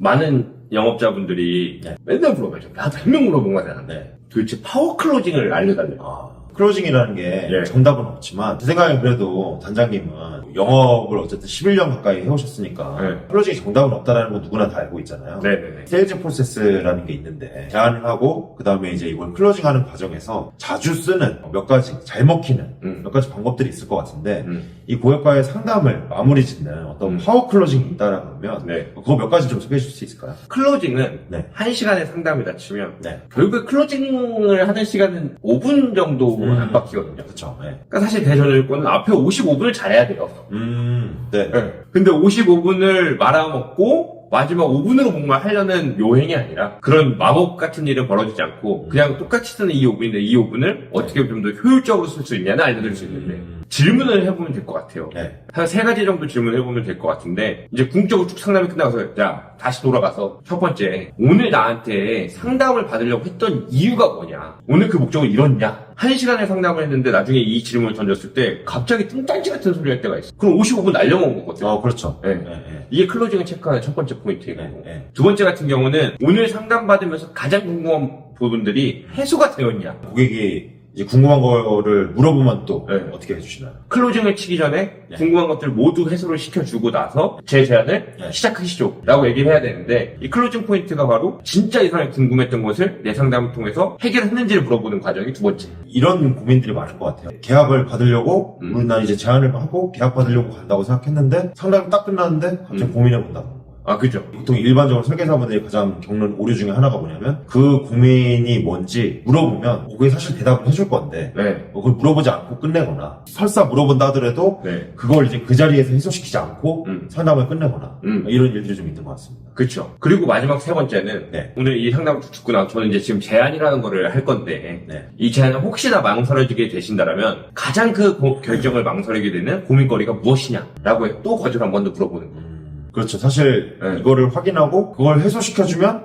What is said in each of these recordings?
많은 영업자분들이 맨날 물어봐요. 나도 100명 물어본 거잖아. 도대체 파워 클로징을 알려달래요. 클로징이라는 게 정답은 없지만 제 생각엔 그래도 단장님은 영업을 어쨌든 11년 가까이 해오셨으니까 클로징이 정답은 없다는 건 누구나 다 알고 있잖아요. 세일즈 프로세스라는 게 있는데 제안을 하고 그 다음에 이제 이걸 클로징하는 과정에서 자주 쓰는 몇 가지 잘 먹히는 몇 가지 방법들이 있을 것 같은데 이 고객과의 상담을 마무리 짓는 어떤 파워 클로징이 있다라고 하면 그거 몇 가지 좀 소개해 줄 수 있을까요? 클로징은 1시간의 상담이다 치면 결국에 클로징을 하는 시간은 5분 정도 안 바뀌거든요. 그렇죠. 그러니까 사실 대전일권은 앞에 55분을 잘해야 돼요. 네. 근데 55분을 말아먹고 마지막 5분으로 뭔가 하려는 요행이 아니라 그런 마법 같은 일은 벌어지지 않고 그냥 똑같이 쓰는 이 5분인데 이 5분을 어떻게 좀 더 효율적으로 쓸 수 있냐는 알려드릴 수 있는데 질문을 해보면 될 것 같아요. 한 3가지 정도 질문을 해보면 될 것 같은데 이제 궁극적으로 쭉 상담이 끝나서 자 다시 돌아가서 첫 번째 오늘 나한테 상담을 받으려고 했던 이유가 뭐냐, 오늘 그 목적을 이뤘냐. 1시간의 상담을 했는데 나중에 이 질문을 던졌을 때 갑자기 뚱딴지 같은 소리 할 때가 있어. 그럼 55분 날려먹은 거거든요. 그렇죠. 이게 클로징을 체크하는 첫 번째 포인트이고 두 번째 같은 경우는 오늘 상담받으면서 가장 궁금한 부분들이 해소가 되었냐. 고객이 이제 궁금한 거를 물어보면 또 어떻게 해주시나요? 클로징을 치기 전에 궁금한 것들 모두 해소를 시켜주고 나서 제 제안을 시작하시죠 라고 얘기를 해야 되는데 이 클로징 포인트가 바로 진짜 이 사람이 궁금했던 것을 내 상담을 통해서 해결했는지를 물어보는 과정이 두 번째. 이런 고민들이 많을 것 같아요. 계약을 받으려고 난 이제 제안을 하고 계약 받으려고 간다고 생각했는데 상담이 딱 끝났는데 갑자기 고민해 본다. 그죠. 보통 일반적으로 설계사분들이 가장 겪는 오류 중에 하나가 뭐냐면 그 고민이 뭔지 물어보면 그게 사실 대답을 해줄 건데 그걸 물어보지 않고 끝내거나 설사 물어본다 하더라도 그걸 이제 그 자리에서 해소시키지 않고 상담을 끝내거나 이런 일들이 좀 있는 것 같습니다. 그렇죠. 그리고 마지막 세 번째는 오늘 이 상담을 듣고 나서 저는 이제 지금 제안이라는 거를 할 건데 이 제안을 혹시나 망설여지게 되신다면 가장 그 결정을 망설이게 되는 고민거리가 무엇이냐라고 또 거절 한 번 더 물어보는 거예요. 그렇죠. 사실 이거를 확인하고 그걸 해소시켜주면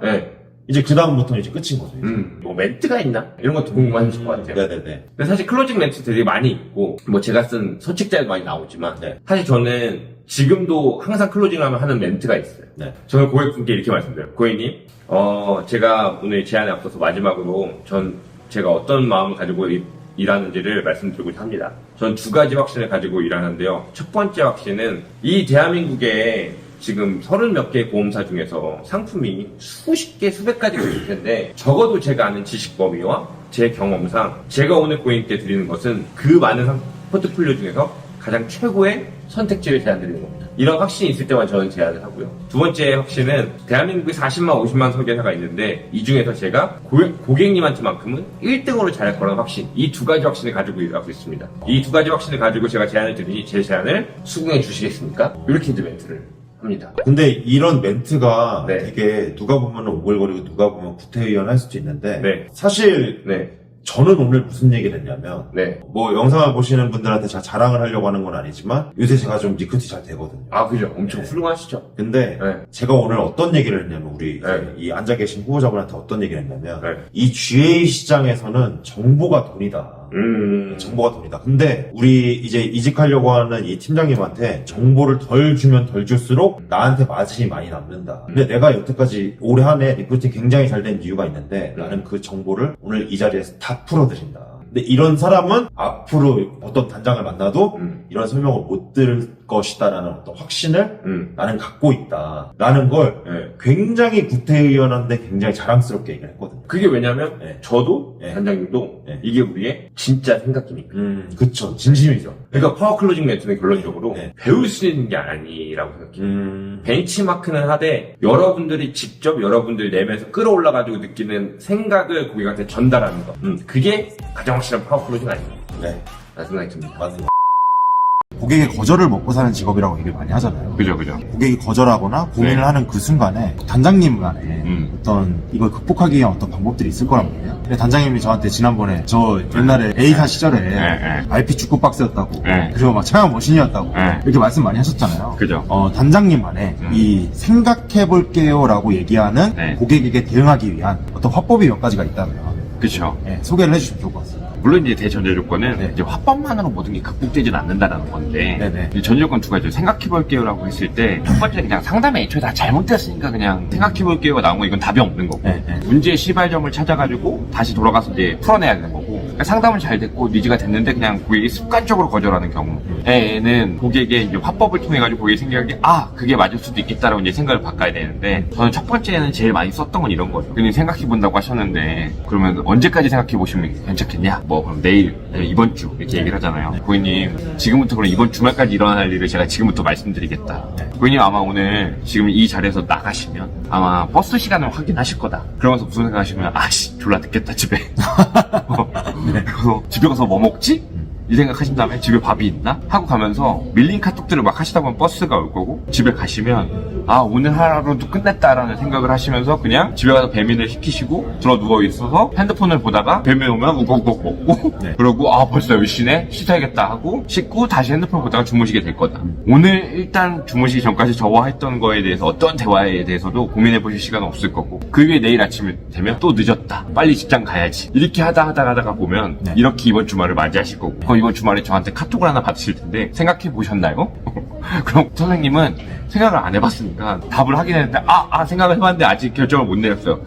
이제 그 다음부터는 이제 끝인 거죠. 뭐 멘트가 있나? 이런 것도 궁금하실 것 같아요. 네네네. 근데 사실 클로징 멘트들이 많이 있고 뭐 제가 쓴 서책자에도 많이 나오지만 사실 저는 지금도 항상 클로징을 하면 하는 멘트가 있어요. 저는 고객분께 이렇게 말씀드려요. 고객님, 제가 오늘 제안에 앞서서 마지막으로 제가 어떤 마음을 가지고 일하는지를 말씀드리고자 합니다. 전 2가지 확신을 가지고 일하는데요. 첫 번째 확신은 이 대한민국에 지금 30몇 개 보험사 중에서 상품이 수십 개, 수백 가지가 있을 텐데 적어도 제가 아는 지식 범위와 제 경험상 제가 오늘 고객님께 드리는 것은 그 많은 포트폴리오 중에서 가장 최고의 선택지를 제안드리는 겁니다. 이런 확신이 있을 때만 저는 제안을 하고요. 두 번째 확신은 대한민국에 40만, 50만 설계사가 있는데 이 중에서 제가 고객님한테만큼은 1등으로 잘할 거라는 확신, 이 2가지 확신을 가지고 일하고 있습니다. 이 2가지 확신을 가지고 제가 제안을 드리니 제 제안을 수긍해 주시겠습니까? 이렇게 이제 멘트를 합니다. 근데 이런 멘트가 되게 누가 보면 오글거리고 누가 보면 구태의연할 수도 있는데 사실 저는 오늘 무슨 얘기를 했냐면 뭐 영상을 보시는 분들한테 제가 자랑을 하려고 하는 건 아니지만 요새 제가 좀 리크루트 잘 되거든요. 그죠. 엄청 훌륭하시죠. 근데 제가 오늘 어떤 얘기를 했냐면 우리 이 앉아 계신 후보자분한테 어떤 얘기를 했냐면 이 GA 시장에서는 정보가 돈이다. 정보가 돈이다. 근데 우리 이제 이직하려고 하는 이 팀장님한테 정보를 덜 주면 덜 줄수록 나한테 마진이 많이 남는다. 근데 내가 여태까지 올해 한 해 리크루팅 굉장히 잘 된 이유가 있는데 나는 그 정보를 오늘 이 자리에서 다 풀어드린다. 근데 이런 사람은 앞으로 어떤 단장을 만나도 이런 설명을 못 들을 것이다라는 어떤 확신을 나는 갖고 있다 라는 걸 굉장히 구태의연한데 굉장히 자랑스럽게 얘기를 했거든요. 그게 왜냐면 저도 단장님도 이게 우리의 진짜 생각이니까. 그쵸. 진심이죠. 그러니까 파워 클로징 멘트는 결론적으로 배울 수 있는 게 아니라고 생각해요. 벤치마크는 하되 여러분들이 직접 여러분들 내면서 끌어올라가지고 느끼는 생각을 고객한테 전달하는 거. 그게 가장 확실한 파워 클로징 아닙니까? 라는 생각이 듭니다. 맞아요. 고객의 거절을 먹고 사는 직업이라고 얘기를 많이 하잖아요. 그죠. 고객이 거절하거나 고민을 하는 그 순간에 단장님만의 어떤 이걸 극복하기 위한 어떤 방법들이 있을 거란 말이에요. 근데 단장님이 저한테 지난번에 저 옛날에 A사 시절에 RP 축구 박스였다고 그리고 막 차양 머신이었다고 이렇게 말씀 많이 하셨잖아요. 그죠. 단장님만의 이 생각해볼게요 라고 얘기하는 고객에게 대응하기 위한 어떤 화법이 몇 가지가 있다면 그쵸. 소개를 해주시면 좋을 것 같습니다. 물론 이제 대전제 조건은 네. 이제 화법만으로 모든 게 극복되진 않는다라는 건데 네네. 이제 전제 조건 두 가지죠. 생각해볼게요라고 했을 때 첫 번째 그냥 상담에 애초에 다 잘못됐으니까 그냥 생각해볼게요가 나온 거 이건 답이 없는 거고 네, 네. 문제의 시발점을 찾아가지고 다시 돌아가서 이제 풀어내야 되는 거고 그러니까 상담은 잘 됐고 니즈가 됐는데 그냥 고객이 습관적으로 거절하는 경우에는 고객의 이제 화법을 통해 가지고 고객이 생각하기 그게 맞을 수도 있겠다라고 이제 생각을 바꿔야 되는데 저는 첫 번째는 제일 많이 썼던 건 이런 거죠. 그냥 생각해본다고 하셨는데 그러면 언제까지 생각해보시면 괜찮겠냐? 뭐 그럼 내일, 이번 주 이렇게 얘기를 하잖아요. 고객님 지금부터 그럼 이번 주말까지 일어날 일을 제가 지금부터 말씀드리겠다. 고객님 아마 오늘 지금 이 자리에서 나가시면 아마 버스 시간을 확인하실 거다. 그러면서 무슨 생각하시면 졸라 늦겠다 집에. 그래서 집에 가서 뭐 먹지? 이 생각하신 다음에 집에 밥이 있나? 하고 가면서 밀린 카톡들을 막 하시다 보면 버스가 올 거고 집에 가시면 오늘 하루도 끝냈다라는 생각을 하시면서 그냥 집에 가서 배민을 시키시고 들어 누워 있어서 핸드폰을 보다가 배민 오면 우걱우걱 먹고 그러고 벌써 10시네? 씻어야겠다 하고 씻고 다시 핸드폰 보다가 주무시게 될 거다. 오늘 일단 주무시기 전까지 저와 했던 거에 대해서 어떤 대화에 대해서도 고민해 보실 시간은 없을 거고 그 위에 내일 아침에 되면 또 늦었다. 빨리 직장 가야지. 이렇게 하다가 보면 이렇게 이번 주말을 맞이하실 거고 이번 주말에 저한테 카톡을 하나 받으실 텐데 생각해 보셨나요? 그럼 선생님은 생각을 안 해봤으니까 답을 하긴 했는데 생각을 해봤는데 아직 결정을 못 내렸어요.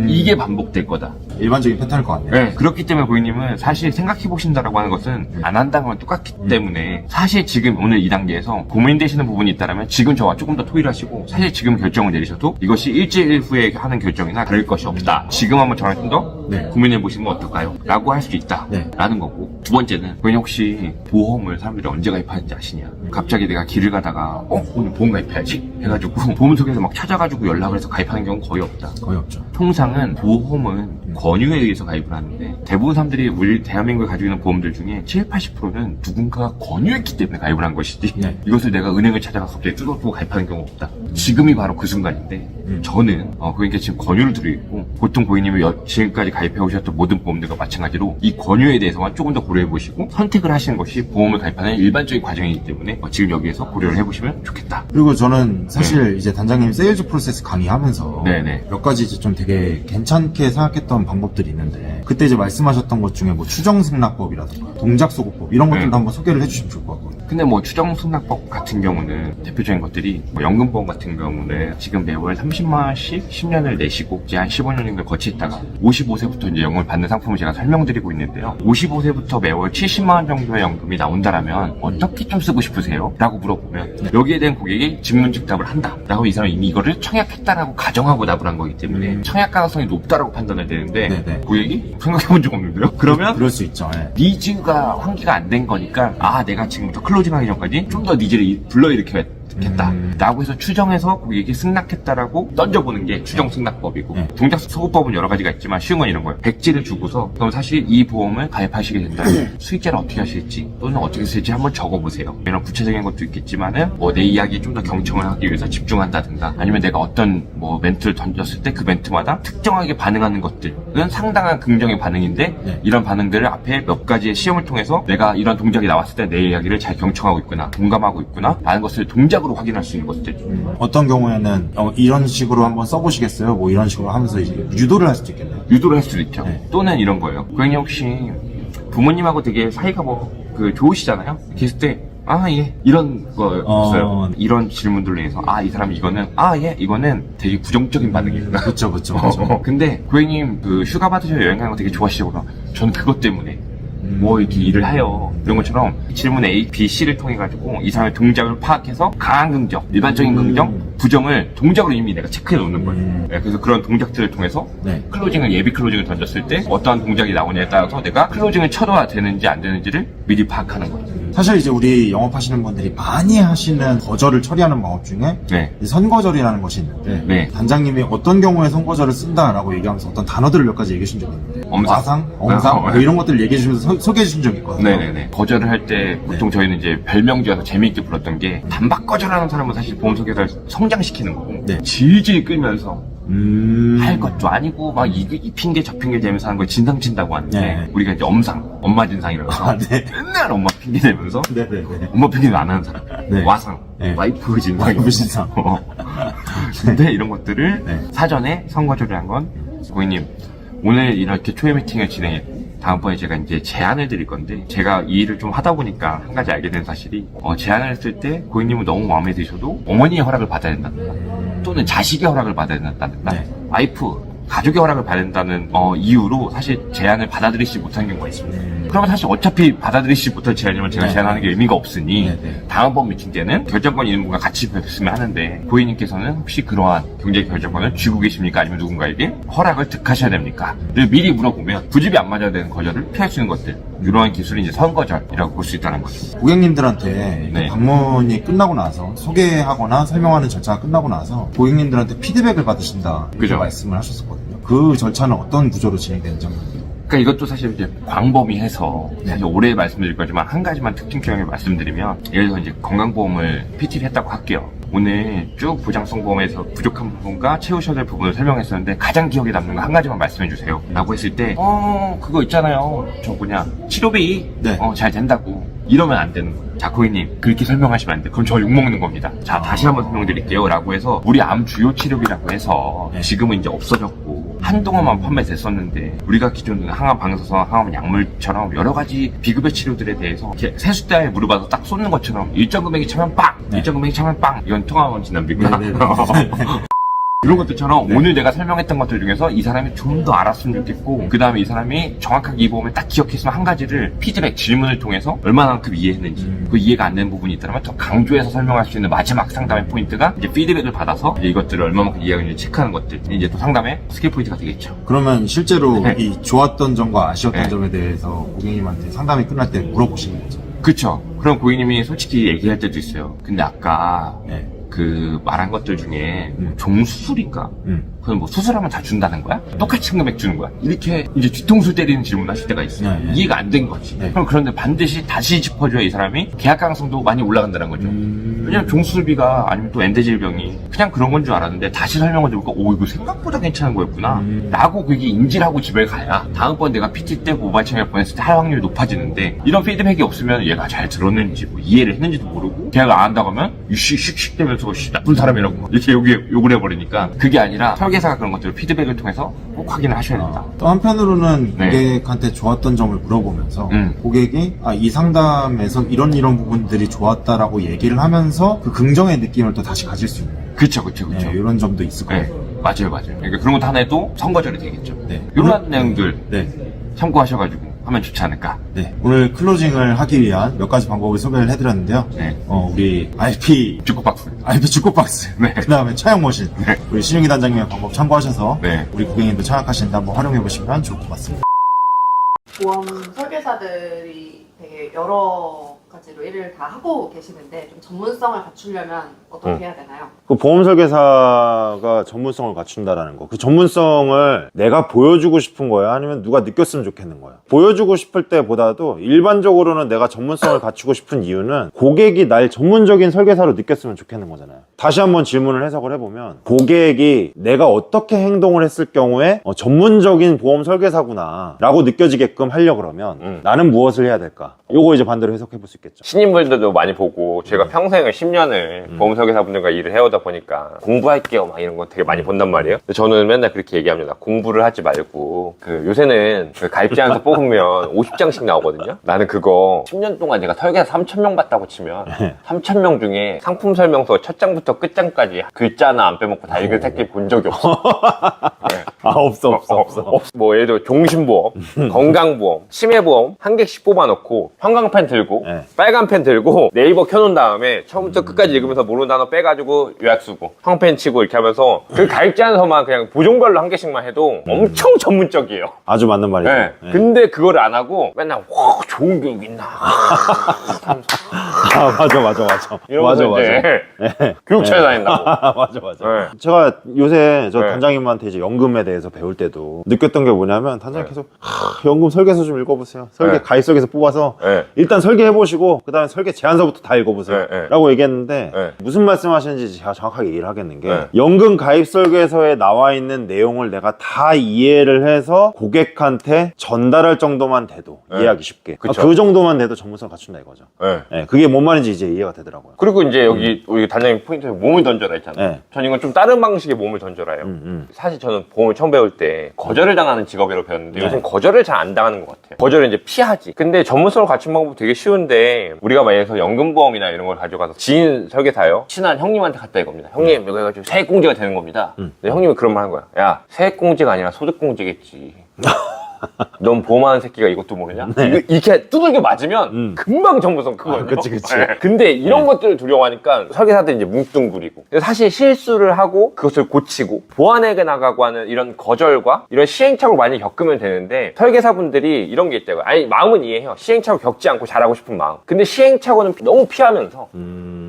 이게 반복될 거다. 일반적인 패턴일 것 같네요. 네, 그렇기 때문에 고객님은 사실 생각해보신다라고 하는 것은 안 한다는 건 똑같기 때문에 사실 지금 오늘 이 단계에서 고민되시는 부분이 있다면 지금 저와 조금 더 토의하시고 사실 지금 결정을 내리셔도 이것이 일주일 후에 하는 결정이나 다를 것이 없다. 지금 한번 저랑 좀 더 고민해보시면 어떨까요? 라고 할 수 있다. 라는 거고 두 번째는 고객님 혹시 보험을 사람들이 언제 가입하는지 아시냐? 갑자기 내가 길을 가다가 오늘 보험 가입해야지 해가지고 보험 속에서 막 찾아가지고 연락을 해서 가입하는 경우는 거의 없다. 거의 없죠. 통상은 보험은 권유에 의해서 가입을 하는데 대부분 사람들이 우리 대한민국에 가지고 있는 보험들 중에 70-80%는 누군가가 권유했기 때문에 가입을 한 것이지 이것을 내가 은행을 찾아가서 갑자기 뜯어보고 가입하는 경우가 없다. 지금이 바로 그 순간인데 저는 그러니까 지금 권유를 드리고 있고 보통 고객님이 지금까지 가입해 오셨던 모든 보험들과 마찬가지로 이 권유에 대해서만 조금 더 고려해 보시고 선택을 하시는 것이 보험을 가입하는 일반적인 과정이기 때문에 지금 여기에서 고려를 해보시면 좋겠다. 그리고 저는 사실 이제 단장님 세일즈 프로세스 강의하면서 몇 가지 이제 좀 되게 괜찮게 생각했던 방법들이 있는데 그때 이제 말씀하셨던 것 중에 뭐 추정승낙법이라든가 동작소구법 이런 것들도 한번 소개를 해주시면 좋을 것 같거든요. 근데 뭐 추정승낙법 같은 경우는 대표적인 것들이 뭐 연금보험 같은 경우는 지금 매월 30만 원씩 10년을 내시고 이제 한 15년 정도 거치다가 55세부터 이제 연금을 받는 상품을 제가 설명드리고 있는데요. 55세부터 매월 70만 원 정도의 연금이 나온다라면 어떻게 좀 쓰고 싶으세요? 라고 물어보면 여기에 대한 고객이 직문즉답을 한다 라고 이 사람은 이미 이거를 청약했다라고 가정하고 답을 한 거기 때문에 청약 가능성이 높다라고 판단을 되는데 고객이 생각해본 적 없는데요? 그러면 그럴 수 있죠. 니즈가 환기가 안 된 거니까 내가 지금부터 클로징하기 전까지 좀 더 니즈를 불러일으켜야 겠다 라고 해서 추정해서 고객이 승낙했다라고 던져보는 게 추정 승낙법이고 동작 소구법은 여러 가지가 있지만 쉬운 건 이런 거예요. 백지를 주고서 그럼 사실 이 보험을 가입하시게 된다면 수익자를 어떻게 하실지 또는 어떻게 쓸지 한번 적어보세요. 이런 구체적인 것도 있겠지만은 뭐 내 이야기에 좀 더 경청을 하기 위해서 집중한다든가 아니면 내가 어떤 뭐 멘트를 던졌을 때 그 멘트마다 특정하게 반응하는 것들은 상당한 긍정의 반응인데 이런 반응들을 앞에 몇 가지의 시험을 통해서 내가 이런 동작이 나왔을 때 내 이야기를 잘 경청하고 있구나 공감하고 있구나 라는 것을 동작으로 확인할 수 있는 것들. 어떤 경우에는 이런 식으로 한번 써보시겠어요? 뭐 이런 식으로 하면서 이제 유도를 할 수도 있겠네요. 유도를 할 수도 있죠. 또는 이런 거예요. 고객님 혹시 부모님하고 되게 사이가 좋으시잖아요. 계실 때 이런 거였어요. 이런 질문들로 해서 이 사람이 이거는 이거는 되게 부정적인 반응이구나. 그쵸. 근데 고객님 휴가 받으셔서 여행 가는 거 되게 좋아하시구나. 저는 그것 때문에 뭐 이렇게 일을 해요. 이런 것처럼 질문 A, B, C를 통해 가지고 이 사람의 동작을 파악해서 강한 긍정, 일반적인 긍정, 부정을 동작으로 이미 내가 체크해 놓는 거예요. 그래서 그런 동작들을 통해서 클로징을 예비 클로징을 던졌을 때 어떠한 동작이 나오냐에 따라서 내가 클로징을 쳐도 되는지 안 되는지를 미리 파악하는 거예요. 사실 이제 우리 영업하시는 분들이 많이 하시는 거절을 처리하는 방법 중에 선거절이라는 것이 있는데 단장님이 어떤 경우에 선거절을 쓴다라고 얘기하면서 어떤 단어들을 몇 가지 얘기해 주신 적이 있는데 엄상 뭐 이런 것들을 얘기해 주시면서 소개해 주신 적이 있거든요. 거절을 할 때 보통 저희는 이제 별명 지어서 재미있게 불렀던 게 단박 거절하는 사람은 사실 보험 소개를 성장시키는 거고 질질 끌면서 할 것도 아니고 막 이 핑계 저 핑계 대면서 하는 걸 진상 친다고 하는데 우리가 이제 엄마 진상이라고 맨날 엄마 핑계 대면서 엄마 핑계는 안 하는 사람 와상 와이프 진상 근데 이런 것들을 사전에 선거절이란 건 고객님 오늘 이렇게 초회 미팅을 진행했고 다음번에 제가 이제 제안을 드릴 건데, 제가 이 일을 좀 하다 보니까 한 가지 알게 된 사실이, 제안을 했을 때 고객님은 너무 마음에 드셔도 어머니의 허락을 받아야 된다든가, 또는 자식의 허락을 받아야 된다든가, 와이프, 가족의 허락을 받아야 된다는 이유로 사실 제안을 받아들이지 못하는 경우가 있습니다. 그러면 사실 어차피 받아들이지 못할 제안이면 제가 제안하는 게 의미가 없으니 다음번 미팅 때는 결정권 있는 분과 같이 뵙으면 하는데, 고객님께서는 혹시 그러한 경제 결정권을 쥐고 계십니까? 아니면 누군가에게 허락을 득하셔야 됩니까? 를 미리 물어보면 부집이 안 맞아야 되는 거절을 피할 수 있는 것들, 이러한 기술이 이제 선거절이라고 볼 수 있다는 거죠. 고객님들한테 방문이 끝나고 나서 소개하거나 설명하는 절차가 끝나고 나서 고객님들한테 피드백을 받으신다 이렇게 그죠. 말씀을 하셨었거든요. 그 절차는 어떤 구조로 진행되는지 한번. 그러니까 이것도 사실 이제 광범위해서 사실 오래 말씀드릴 거지만 한 가지만 특징적인 말씀드리면, 예를 들어 이제 건강보험을 PT를 했다고 할게요. 오늘 쭉 보장성 보험에서 부족한 부분과 채우셔야 될 부분을 설명했었는데 가장 기억에 남는 거 한 가지만 말씀해 주세요 라고 했을 때, 그거 있잖아요, 저 뭐냐 치료비 잘 된다고 이러면 안 되는 거예요. 자, 고객님 그렇게 설명하시면 안 돼요. 그럼 저 욕먹는 겁니다. 자, 다시 한번 설명드릴게요 라고 해서, 우리 암 주요 치료비라고 해서 지금은 이제 없어졌고 한동안만 판매됐었는데, 우리가 기존 항암 방사선, 항암 약물처럼 여러 가지 비급여 치료들에 대해서 이렇게 세숫대에 물어봐서 딱 쏟는 것처럼 일정 금액이 차면 빵, 일정 금액이 차면 빵, 이건 통화원 진단비구나. 이런 것들처럼 오늘 내가 설명했던 것들 중에서 이 사람이 좀 더 알았으면 좋겠고, 그 다음에 이 사람이 정확하게 이 부분을 딱 기억했으면 한 가지를 피드백, 질문을 통해서 얼마나만큼 이해했는지, 그 이해가 안 되는 부분이 있다면 더 강조해서 설명할 수 있는 마지막 상담의 포인트가 이제 피드백을 받아서 이제 이것들을 얼마만큼 이해하는지 체크하는 것들, 이제 또 상담의 스킬 포인트가 되겠죠. 그러면 실제로 이 좋았던 점과 아쉬웠던 점에 대해서 고객님한테 상담이 끝날 때 물어보시는 거죠? 그쵸. 그럼 고객님이 솔직히 얘기할 때도 있어요. 근데 아까 그 말한 것들 중에 종수술인가? 그럼 뭐 수술하면 다 준다는 거야? 똑같은 금액 주는 거야? 이렇게 이제 뒤통수 때리는 질문을 하실 때가 있어요. 이해가 안 된 거지. 그럼 그런데 반드시 다시 짚어줘야 이 사람이 계약 가능성도 많이 올라간다는 거죠. 왜냐면 종수술비가, 아니면 또 엔대질병이 그냥 그런 건 줄 알았는데 다시 설명을 들으니까 이거 생각보다 괜찮은 거였구나 라고 그게 인지를 하고 집에 가야 다음번 내가 PT 때 모바일 청약 보냈을 때 할 확률이 높아지는데, 이런 피드백이 없으면 얘가 잘 들었는지 뭐 이해를 했는지도 모르고 계약을 안 한다고 하면 씩씩씩 되면서 나쁜 사람이라고 막 이렇게 욕을 해버리니까, 그게 아니라 설계사가 그런 것들을 피드백을 통해서 꼭 확인을 하셔야 된다. 또 한편으로는 고객한테 좋았던 점을 물어보면서 고객이 이 상담에서 이런 부분들이 좋았다라고 얘기를 하면서 그 긍정의 느낌을 또 다시 가질 수 있는. 그쵸. 이런 점도 있을 거예요. 맞아요. 그러니까 그런 것도 하나의 또 선거절이 되겠죠. 이런 내용들 참고하셔가지고 하면 좋지 않을까. 오늘 클로징을 하기 위한 몇 가지 방법을 소개를 해드렸는데요. 우리 RP 주코박스, 그 다음에 차용머신, 우리 신용기 단장님의 방법 참고하셔서 우리 고객님도 차약하시는데 한번 활용해보시면 좋을 것 같습니다. 보험 설계사들이 되게 여러 가지로 일을 다 하고 계시는데, 좀 전문성을 갖추려면 어떻게 해야 되나요? 그 보험 설계사가 전문성을 갖춘다라는 거, 그 전문성을 내가 보여주고 싶은 거야, 아니면 누가 느꼈으면 좋겠는 거야? 보여주고 싶을 때보다도 일반적으로는 내가 전문성을 갖추고 싶은 이유는 고객이 날 전문적인 설계사로 느꼈으면 좋겠는 거잖아요. 다시 한번 질문을 해석을 해보면, 고객이 내가 어떻게 행동을 했을 경우에 전문적인 보험 설계사구나 라고 느껴지게끔 하려고 그러면 나는 무엇을 해야 될까? 요거 이제 반대로 해석해 볼 수 있겠죠. 신인분들도 많이 보고, 제가 평생을 10년을 보험 설계사분들과 일을 해오다 보니까 공부할게요 막 이런 거 되게 많이 본단 말이에요. 근데 저는 맨날 그렇게 얘기합니다. 공부를 하지 말고, 요새는 가입 제한서 뽑으면 50장씩 나오거든요. 나는 그거 10년 동안 내가 설계사 3,000명 봤다고 치면 3,000명 중에 상품 설명서 첫 장부터 끝장까지 글자 하나 안 빼먹고 다 읽은 새끼 본 적이 없어. 없어. 뭐 예를 들어 종신보험, 건강보험, 치매보험 한 개씩 뽑아놓고 형광펜 들고 빨간 펜 들고 네이버 켜놓은 다음에 처음부터 끝까지 읽으면서 모르는 단어 빼가지고 요약 쓰고 형펜 치고 이렇게 하면서 그 가입 제한서만 그냥 보종별로 한 개씩만 해도 엄청 전문적이에요. 아주 맞는 말이죠. 근데 그거를 안 하고 맨날 와 좋은 교육 있나 맞아. 이러면서 이제 교육 찾아다닌다고. 맞아. 제가 요새 저 단장님한테 이제 연금에 대해서 배울 때도 느꼈던 게 뭐냐면, 단장님 계속 연금 설계서 좀 읽어보세요. 설계 가입 설계서 뽑아서 일단 설계해보시고 그 다음에 설계 제안서부터 다 읽어보세요 라고 얘기했는데, 무슨 말씀하시는지 제가 정확하게 이해를 하겠는 게, 연금 가입 설계서에 나와 있는 내용을 내가 다 이해를 해서 고객한테 전달할 정도만 돼도 이해하기 쉽게, 그 정도만 돼도 전문성 갖춘다 이거죠. 그게 뭔 말인지 이제 이해가 되더라고요. 그리고 이제 여기 우리 단장님 포인트에 몸을 던져라 했잖아요. 전 이건 좀 다른 방식의 몸을 던져라요. 사실 저는 보험을 처음 처음 배울 때 거절을 당하는 직업이라고 배웠는데 네. 요즘 거절을 잘 안 당하는 것 같아요. 거절을 이제 피하지. 근데 전문성을 갖춘 방법 되게 쉬운데 우리가 만약에 연금보험이나 이런 걸 가져가서 지인 설계사요 친한 형님한테 갔다 이겁니다. 형님 이거 해가지고 세액공제가 되는 겁니다. 근데 형님이 그런 말 하는 거야. 야 세액공제가 아니라 소득공제겠지. 넌 보험하는 새끼가 이것도 모르냐? 네. 이렇게 두들겨 맞으면 금방 전문성 크거든요. 그치. 네. 근데 이런 것들을 두려워하니까 설계사들이 이제 뭉뚱그리고 사실 실수를 하고 그것을 고치고 보완해 나가고 하는 이런 거절과 이런 시행착오를 많이 겪으면 되는데 설계사분들이 이런 게 있대요. 아니 마음은 이해해요. 시행착오 겪지 않고 잘하고 싶은 마음. 근데 시행착오는 너무 피하면서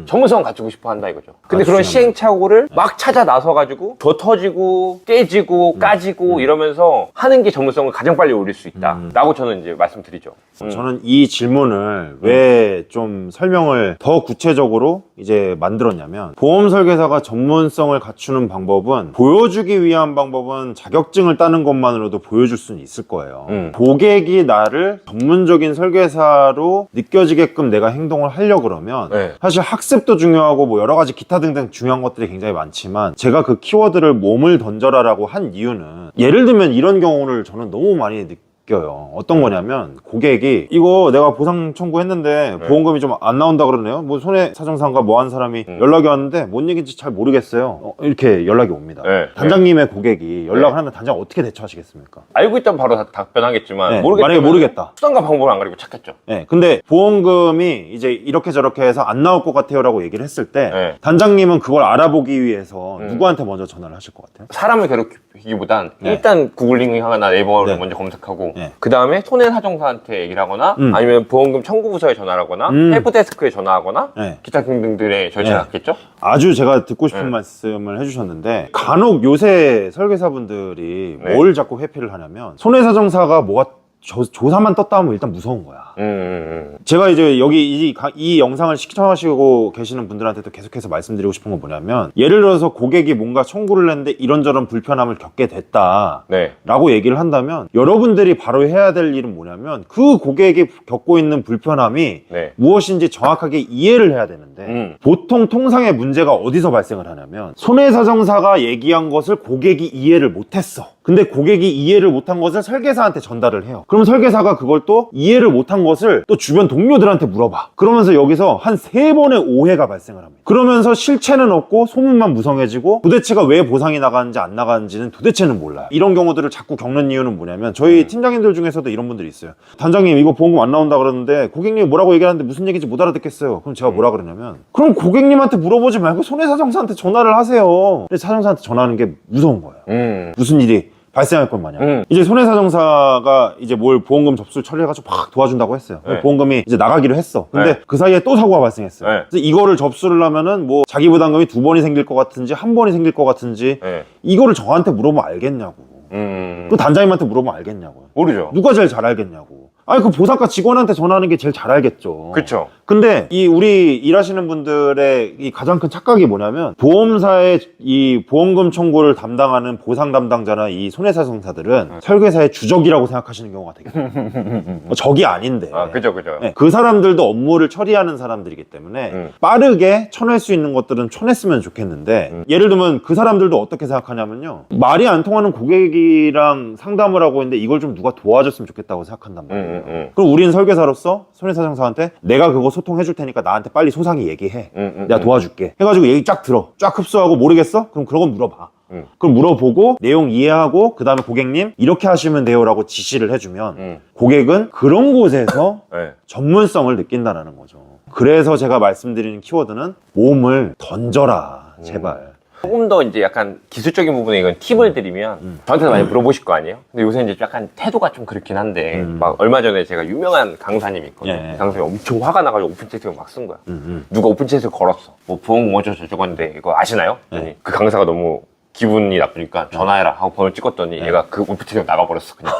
전문성 갖추고 싶어 한다 이거죠. 근데 그런 시행착오를 막 찾아 나서가지고 더 터지고 깨지고 까지고 이러면서 하는 게 전문성을 가장 빨리 올릴 수 있다 라고 저는 이제 말씀드리죠. 저는 이 질문을 왜 좀 설명을 더 구체적으로 이제 만들었냐면 보험 설계사가 전문성을 갖추는 방법은 보여주기 위한 방법은 자격증을 따는 것만으로도 보여줄 수는 있을 거예요. 고객이 나를 전문적인 설계사로 느껴지게끔 내가 행동을 하려고 그러면 네. 사실 학습도 중요하고 뭐 여러 가지 기타 등등 중요한 것들이 굉장히 많지만 제가 그 키워드를 몸을 던져라라고 한 이유는 예를 들면 이런 경우를 저는 너무 많이 느껴요. 어떤 거냐면 고객이 이거 내가 보상 청구했는데 보험금이 좀 안 나온다 그러네요. 뭐 손해사정상과 뭐 한 사람이 연락이 왔는데 뭔 얘기인지 잘 모르겠어요. 이렇게 연락이 옵니다. 네. 단장님의 고객이 연락을 하면 단장 어떻게 대처하시겠습니까? 알고 있다면 바로 답변하겠지만 네, 모르겠다면 만약에 모르겠다. 수단과 방법을 안 가리고 찾겠죠. 네, 근데 보험금이 이제 이렇게 저렇게 해서 안 나올 것 같아요 라고 얘기를 했을 때 네. 단장님은 그걸 알아보기 위해서 누구한테 먼저 전화를 하실 것 같아요? 사람을 괴롭히기보단 네. 일단 구글링 하거나 네이버를 네. 먼저 검색하고 네. 그 다음에 손해사정사한테 얘기를 하거나 아니면 보험금 청구부서에 전화를 하거나 헬프데스크에 전화하거나 네. 기타 등등들의 절차가 네. 있겠죠? 아주 제가 듣고 싶은 네. 말씀을 해주셨는데 간혹 요새 설계사분들이 네. 뭘 자꾸 회피를 하냐면 손해사정사가 뭐가 조사만 떴다 하면 일단 무서운 거야. 제가 이제 여기 이 영상을 시청하시고 계시는 분들한테도 계속해서 말씀드리고 싶은 건 뭐냐면 예를 들어서 고객이 뭔가 청구를 했는데 이런저런 불편함을 겪게 됐다 네. 라고 얘기를 한다면 여러분들이 바로 해야 될 일은 뭐냐면 그 고객이 겪고 있는 불편함이 네. 무엇인지 정확하게 이해를 해야 되는데 보통 통상의 문제가 어디서 발생을 하냐면 손해사정사가 얘기한 것을 고객이 이해를 못했어. 근데 고객이 이해를 못한 것을 설계사한테 전달을 해요. 그럼 설계사가 그걸 또 이해를 못한 것을 또 주변 동료들한테 물어봐. 그러면서 여기서 한 3번의 오해가 발생을 합니다. 그러면서 실체는 없고 소문만 무성해지고 도대체가 왜 보상이 나가는지 안 나가는지는 도대체는 몰라요. 이런 경우들을 자꾸 겪는 이유는 뭐냐면 저희 팀장님들 중에서도 이런 분들이 있어요. 단장님 이거 보험금 안 나온다 그러는데 고객님이 뭐라고 얘기하는데 무슨 얘기인지 못 알아듣겠어요. 그럼 제가 뭐라 그러냐면 그럼 고객님한테 물어보지 말고 손해사정사한테 전화를 하세요. 근데 사정사한테 전화하는 게 무서운 거예요. 무슨 일이 발생할 것 마냥. 이제 손해사정사가 이제 뭘 보험금 접수를 처리해가지고 막 도와준다고 했어요. 네. 보험금이 이제 나가기로 했어. 근데 네. 그 사이에 또 사고가 발생했어요. 네. 그래서 이거를 접수를 하면은 뭐 자기 부담금이 2번이 생길 것 같은지 1번이 생길 것 같은지 네. 이거를 저한테 물어보면 알겠냐고. 그 단장님한테 물어보면 알겠냐고요. 모르죠. 누가 제일 잘 알겠냐고. 아니 그 보상과 직원한테 전화하는 게 제일 잘 알겠죠. 그쵸. 근데 이 우리 일하시는 분들의 이 가장 큰 착각이 뭐냐면 보험사의 이 보험금 청구를 담당하는 보상 담당자나 이 손해사정사들은 설계사의 주적이라고 생각하시는 경우가 되게 많아요. 적이 아닌데. 아, 그죠. 네, 그 사람들도 업무를 처리하는 사람들이기 때문에 빠르게 쳐낼 수 있는 것들은 쳐냈으면 좋겠는데 예를 들면 그 사람들도 어떻게 생각하냐면요. 말이 안 통하는 고객이랑 상담을 하고 있는데 이걸 좀 누가 도와줬으면 좋겠다고 생각한단 말이에요. 그럼 우리는 설계사로서 손해사정사한테 내가 그거 소통해 줄 테니까 나한테 빨리 소상히 얘기해. 내가 도와줄게. 해가지고 얘기 쫙 들어. 쫙 흡수하고 모르겠어? 그럼 그런 건 물어봐. 그럼 물어보고 내용 이해하고 그 다음에 고객님 이렇게 하시면 돼요 라고 지시를 해주면 고객은 그런 곳에서 네. 전문성을 느낀다는 거죠. 그래서 제가 말씀드리는 키워드는 몸을 던져라 제발. 조금 더 이제 약간 기술적인 부분에 이건 팁을 드리면 저한테도 많이 물어보실 거 아니에요? 근데 요새 이제 약간 태도가 좀 그렇긴 한데 막 얼마 전에 제가 유명한 강사님이 있거든요. 예. 그 강사님이 엄청 화가 나가지고 오픈채팅을 막 쓴 거야. 누가 오픈채팅을 걸었어. 뭐 보험금 어쩌고저쩌고 했는데 이거 아시나요? 그랬더니 그 강사가 너무 기분이 나쁘니까 전화해라 하고 번호를 찍었더니 얘가 그 오픈채팅 나가버렸어 그냥.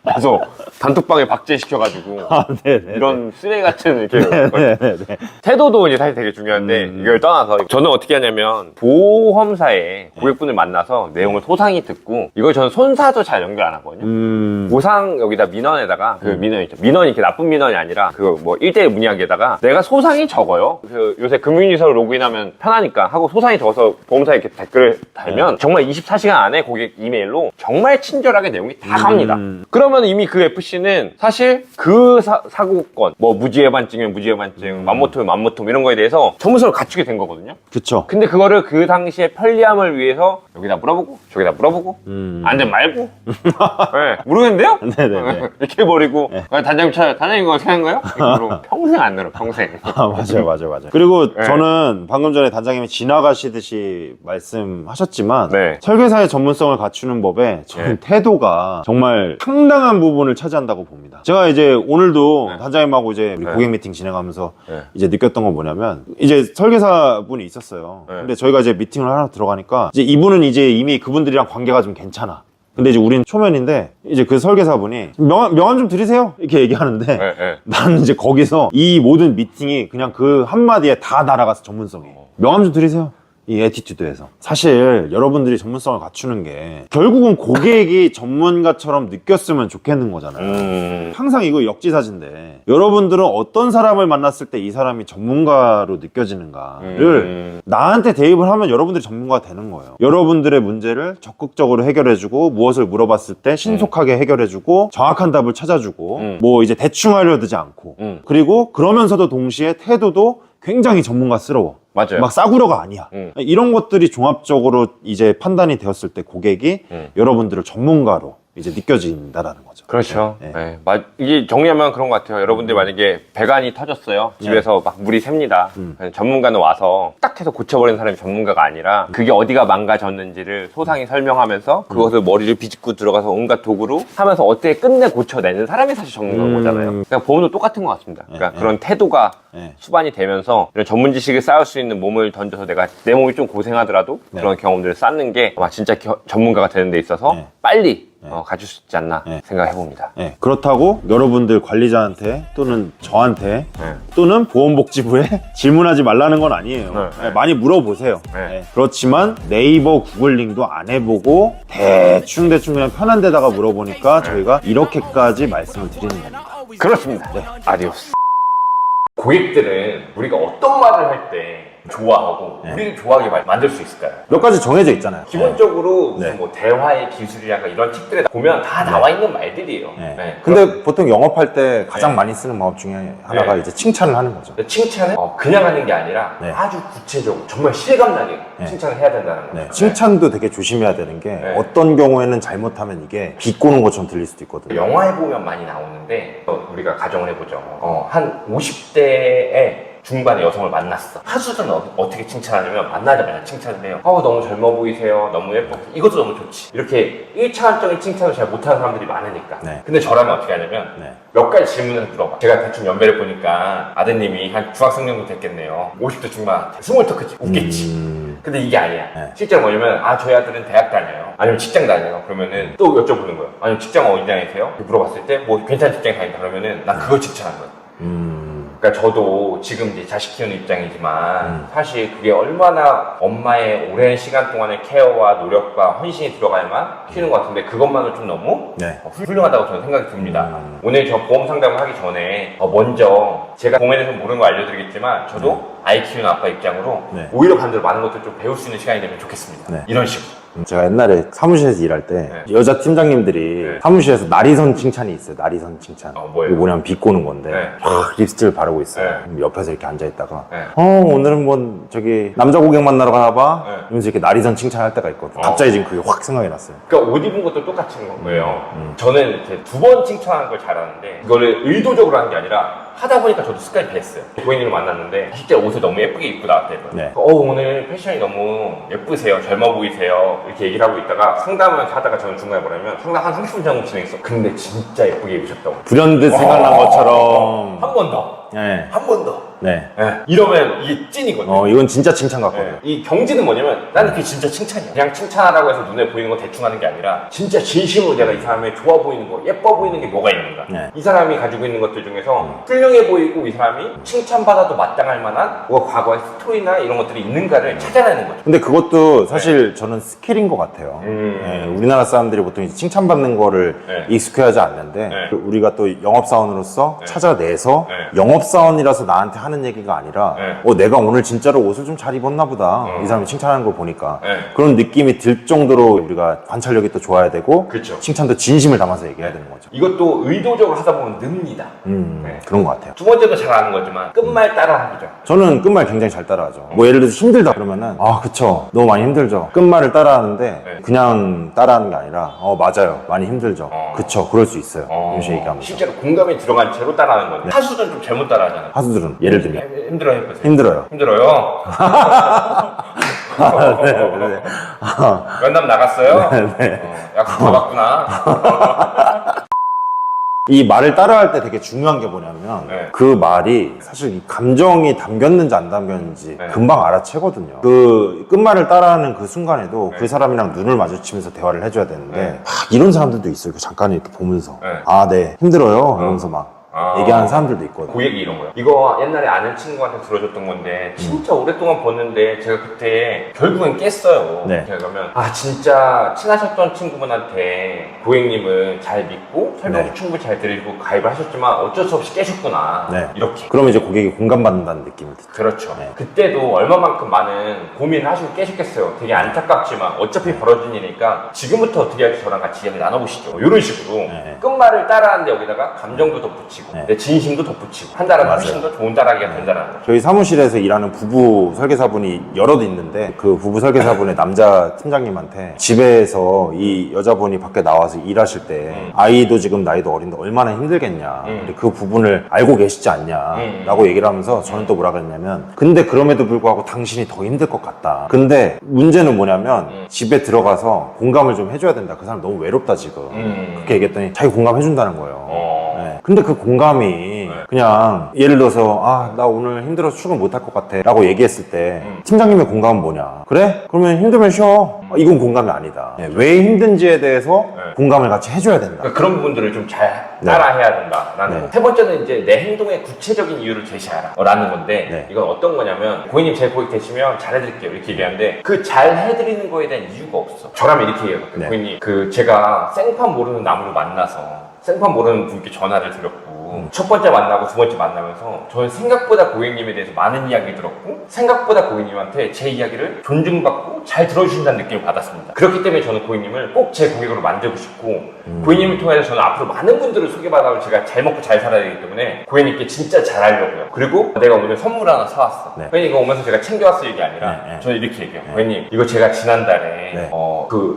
그래서 단톡방에 박제시켜가지고 네네. 이런 쓰레기 같은 이렇게 네네네. 태도도 이제 사실 되게 중요한데 이걸 떠나서 저는 어떻게 하냐면 보험사에 고객분을 만나서 내용을 소상히 듣고 이걸 저는 손사도 잘 연결 안 하거든요. 보상 여기다 민원에다가 그 민원 있죠. 민원이 이렇게 나쁜 민원이 아니라 그 뭐 1대1 문의하기에다가 내가 소상히 적어요. 그 요새 금융유서로 로그인하면 편하니까 하고 소상히 적어서 보험사에 이렇게 댓글을 달면 정말 24시간 안에 고객 이메일로 정말 친절하게 내용이 다 갑니다. 그러면 이미 그 FC는 사실 그 사고건 뭐 무지해반증이면 무지해반증, 맘모토면 맘모토 이런 거에 대해서 전문성을 갖추게 된 거거든요. 그쵸. 근데 그거를 그 당시에 편리함을 위해서 여기다 물어보고 저기다 물어보고 안전 말고 네, 모르겠는데요? 네네네. 이렇게 해버리고 단장님 차요. 단장님 이거 어떻게 하는 거예요? 이렇게 평생 안 늘어 평생. 맞아요. 그리고 네. 저는 방금 전에 단장님이 지나가시듯이 말씀하셨지만 네. 설계사의 전문성을 갖추는 법에 저는 네. 태도가 정말 상당한 부분을 차지한다고 봅니다. 제가 이제 오늘도 네. 단장님하고 이제 우리 네. 고객 미팅 진행하면서 네. 이제 느꼈던 건 뭐냐면 이제 설계사분이 있었어요. 네. 근데 저희가 이제 미팅을 하나 들어가니까 이제 이분은 이제 이미 그분들이랑 관계가 좀 괜찮아. 근데 이제 우리는 초면인데 이제 그 설계사분이 명함 좀 드리세요 이렇게 얘기하는데 네, 네. 나는 이제 거기서 이 모든 미팅이 그냥 그 한마디에 다 날아가서 전문성이 명함 좀 드리세요 이 애티튜드에서 사실 여러분들이 전문성을 갖추는 게 결국은 고객이 전문가처럼 느꼈으면 좋겠는 거잖아요. 항상 이거 역지사지인데 여러분들은 어떤 사람을 만났을 때 이 사람이 전문가로 느껴지는가를 나한테 대입을 하면 여러분들이 전문가가 되는 거예요. 여러분들의 문제를 적극적으로 해결해주고 무엇을 물어봤을 때 신속하게 해결해주고 정확한 답을 찾아주고 뭐 이제 대충 하려 들지 않고 그리고 그러면서도 동시에 태도도 굉장히 전문가스러워. 맞아요. 막 싸구려가 아니야. 이런 것들이 종합적으로 이제 판단이 되었을 때 고객이 여러분들을 전문가로 이제 느껴진다라는 거죠. 그렇죠. 네. 네. 이게 정리하면 그런 것 같아요. 여러분들이 만약에 배관이 터졌어요. 집에서 막 물이 샙니다. 전문가는 와서 딱 해서 고쳐버리는 사람이 전문가가 아니라 그게 어디가 망가졌는지를 소상히 설명하면서 그것을 머리를 비집고 들어가서 온갖 도구로 하면서 어떻게 끝내 고쳐내는 사람이 사실 전문가인 거잖아요. 그러니까 보험도 똑같은 것 같습니다. 그러니까 그런 태도가 수반이 되면서 이런 전문 지식을 쌓을 수 있는 몸을 던져서 내가 내 몸이 좀 고생하더라도 그런 경험들을 쌓는 게 아마 진짜 전문가가 되는 데 있어서 빨리 가질 수 있지 않나 생각해봅니다. 네, 그렇다고 여러분들 관리자한테 또는 저한테 또는 보건복지부에 질문하지 말라는 건 아니에요. 많이 물어보세요. 그렇지만 네이버 구글링도 안 해보고 대충 그냥 편한 데다가 물어보니까 저희가 이렇게까지 말씀을 드리는 겁니다. 그렇습니다. 아디오스. 고객들은 우리가 어떤 말을 할 때 좋아하고 우리를 좋아하게 만들 수 있을까요? 몇 가지 정해져 있잖아요. 기본적으로 무슨 뭐 대화의 기술이라가 이런 책들에 보면 다 나와 있는 말들이에요. 근데 보통 영업할 때 가장 많이 쓰는 방법 중에 하나가 이제 칭찬을 하는 거죠. 칭찬은 그냥 하는 게 아니라 아주 구체적으로 정말 실감나게 칭찬을 해야 된다는 거죠. 칭찬도 되게 조심해야 되는 게 어떤 경우에는 잘못하면 이게 비꼬는 것처럼 들릴 수도 있거든요. 영화에 보면 많이 나오는데 우리가 가정을 해보죠. 한 50대에 중반의 여성을 만났어. 하수는 어떻게 칭찬하냐면 만나자마자 칭찬을 해요. 너무 젊어 보이세요. 너무 예뻐. 이것도 너무 좋지. 이렇게 1차원적인 칭찬을 잘 못하는 사람들이 많으니까. 근데 저라면 어떻게 하냐면 몇 가지 질문을 물어봐. 제가 대충 연배를 보니까 아드님이 한 중학생 정도 됐겠네요. 50대 중반. 스몰 토크지. 웃겠지. 근데 이게 아니야. 실제로 뭐냐면 저희 아들은 대학 다녀요. 아니면 직장 다녀요. 그러면은 또 여쭤보는 거예요. 아니면 직장 어디 다니세요? 물어봤을 때 뭐 괜찮은 직장 다닌다 그러면은 난 그걸 칭찬한 거예요. 그러니까 저도 지금 이제 자식 키우는 입장이지만 사실 그게 얼마나 엄마의 오랜 시간 동안의 케어와 노력과 헌신이 들어가야만 키우는 것 같은데 그것만은 좀 너무 훌륭하다고 저는 생각이 듭니다. 오늘 저 보험 상담을 하기 전에 먼저 제가 보험에 대해서 모르는 거 알려드리겠지만 저도 아이 키우는 아빠 입장으로 오히려 반대로 많은 것들 좀 배울 수 있는 시간이 되면 좋겠습니다. 이런 식으로. 제가 옛날에 사무실에서 일할 때 여자 팀장님들이 사무실에서 나리선 칭찬이 있어요. 나리선 칭찬. 뭐예요? 이거 뭐냐면 비꼬는 건데 립스틱을 바르고 있어요. 옆에서 이렇게 앉아있다가 오늘은 뭐 저기 남자 고객 만나러 가나 봐. 이러면서 이렇게 나리선 칭찬할 때가 있거든요. 갑자기 지금 그게 확 생각이 났어요. 그러니까 옷 입은 것도 똑같은 거예요. 저는 이렇게 2번 칭찬하는 걸 잘하는데 이거를 의도적으로 하는 게 아니라 하다 보니까 저도 습관이 됐어요. 고객님을 만났는데 실제 옷을 너무 예쁘게 입고 나왔대요. 오늘 패션이 너무 예쁘세요. 젊어 보이세요. 이렇게 얘기를 하고 있다가 상담을 하다가 저는 중간에 뭐냐면 상담 한 30분 정도 진행했어. 근데 진짜 예쁘게 입으셨다고. 불현듯 생각난 것처럼 한 번 더. 한 번 더. 네. 이러면 이게 찐이거든요. 이건 진짜 칭찬 같거든요. 이 경지는 뭐냐면 나는 그게 진짜 칭찬이야. 그냥 칭찬하라고 해서 눈에 보이는 거 대충 하는 게 아니라 진짜 진심으로 내가 이 사람의 좋아 보이는 거, 예뻐 보이는 게 뭐가 있는가. 네. 이 사람이 가지고 있는 것들 중에서 훌륭해 보이고 이 사람이 칭찬받아도 마땅할 만한 뭐가 과거의 스토리나 이런 것들이 있는가를 찾아내는 거죠. 근데 그것도 사실 저는 스킬인 것 같아요. 우리나라 사람들이 보통 이제 칭찬받는 거를 익숙해하지 않는데 우리가 또 영업사원으로서 찾아내서 영업사원이라서 나한테 하는 얘기가 아니라 내가 오늘 진짜로 옷을 좀 잘 입었나 보다. 이 사람이 칭찬하는 걸 보니까 그런 느낌이 들 정도로 우리가 관찰력이 또 좋아야 되고 그쵸. 칭찬도 진심을 담아서 얘기해야 되는 거죠. 이것도 의도적으로 하다 보면 늡니다. 그런 것 같아요. 두 번째도 잘 아는 거지만 끝말 따라하기죠. 저는 끝말 굉장히 잘 따라하죠. 뭐 예를 들어서 힘들다 그러면은 그쵸, 너무 많이 힘들죠. 끝말을 따라하는데 그냥 따라하는 게 아니라 맞아요, 많이 힘들죠. 그쵸, 그럴 수 있어요. 이런 식으로 얘기하면서. 실제로 공감이 들어간 채로 따라하는 건데 하수는 좀 잘못 따라하잖아요. 하수들은 예를 들면 힘들어 해보세요. 힘들어요. 힘들어요. 네. 면담 나갔어요? 약속 잡았구나. 이 말을 따라할 때 되게 중요한 게 뭐냐면 그 말이 사실 이 감정이 담겼는지 안 담겼는지 금방 알아채거든요. 그 끝말을 따라하는 그 순간에도 그 사람이랑 눈을 마주치면서 대화를 해줘야 되는데 이런 사람들도 있어요. 잠깐 이렇게 보면서 네, 힘들어요 이러면서 막 얘기하는 사람들도 있거든요. 고얘기 이런 거요. 이거 옛날에 아는 친구한테 들어줬던 건데 진짜 오랫동안 봤는데 제가 그때 결국엔 깼어요. 제가 그러면 진짜 친하셨던 친구분한테 고객님은 잘 믿고 설명도 충분히 잘 드리고 가입을 하셨지만 어쩔 수 없이 깨셨구나. 이렇게. 그러면 이제 고객이 공감받는다는 느낌이 들죠. 그렇죠. 그때도 얼마만큼 많은 고민을 하시고 깨셨겠어요. 되게 안타깝지만 어차피 벌어진 일이니까 지금부터 어떻게 할지 저랑 같이 이야기 나눠보시죠. 이런 식으로 끝말을 따라하는데 여기다가 감정도 덧붙이고 내 진심도 덧붙이고 한 달은 훨씬 더 좋은 다라기가 된다는 거죠. 저희 사무실에서 일하는 부부 설계사분이 여럿 있는데 그 부부 설계사분의 남자 팀장님한테 집에서 이 여자분이 밖에 나와서 일하실 때 아이도 지금 나이도 어린데 얼마나 힘들겠냐. 근데 그 부분을 알고 계시지 않냐 라고 얘기를 하면서 저는 또 뭐라 그랬냐면 근데 그럼에도 불구하고 당신이 더 힘들 것 같다. 근데 문제는 뭐냐면 집에 들어가서 공감을 좀 해줘야 된다. 그 사람 너무 외롭다 지금. 그렇게 얘기했더니 자기 공감해준다는 거예요. 근데 그 공감이 그냥 예를 들어서 나 오늘 힘들어서 출근 못할 것 같아 라고 얘기했을 때 팀장님의 공감은 뭐냐, 그래? 그러면 힘들면 쉬어. 이건 공감이 아니다. 왜 힘든지에 대해서 공감을 같이 해줘야 된다. 그러니까 그런 부분들을 좀 잘 따라해야 된다라는 세 번째는 이제 내 행동의 구체적인 이유를 제시하라 라는 건데 이건 어떤 거냐면 고객님 제 고객 되시면 잘해드릴게요 이렇게 얘기하는데 그 잘해드리는 거에 대한 이유가 없어. 저라면 이렇게 얘기해요. 고객님 제가 생판 모르는 나무를 만나서 생판 모르는 분께 전화를 드렸고 첫 번째 만나고 두 번째 만나면서 저는 생각보다 고객님에 대해서 많은 이야기 들었고 생각보다 고객님한테 제 이야기를 존중받고 잘 들어주신다는 느낌을 받았습니다. 그렇기 때문에 저는 고객님을 꼭 제 고객으로 만들고 싶고 고객님을 통해서 저는 앞으로 많은 분들을 소개받아서 제가 잘 먹고 잘 살아야 되기 때문에 고객님께 진짜 잘하려고요. 그리고 내가 오늘 선물 하나 사왔어. 고객님 이거 오면서 제가 챙겨왔어 이게 아니라 저는 이렇게 얘기해요. 고객님 이거 제가 지난달에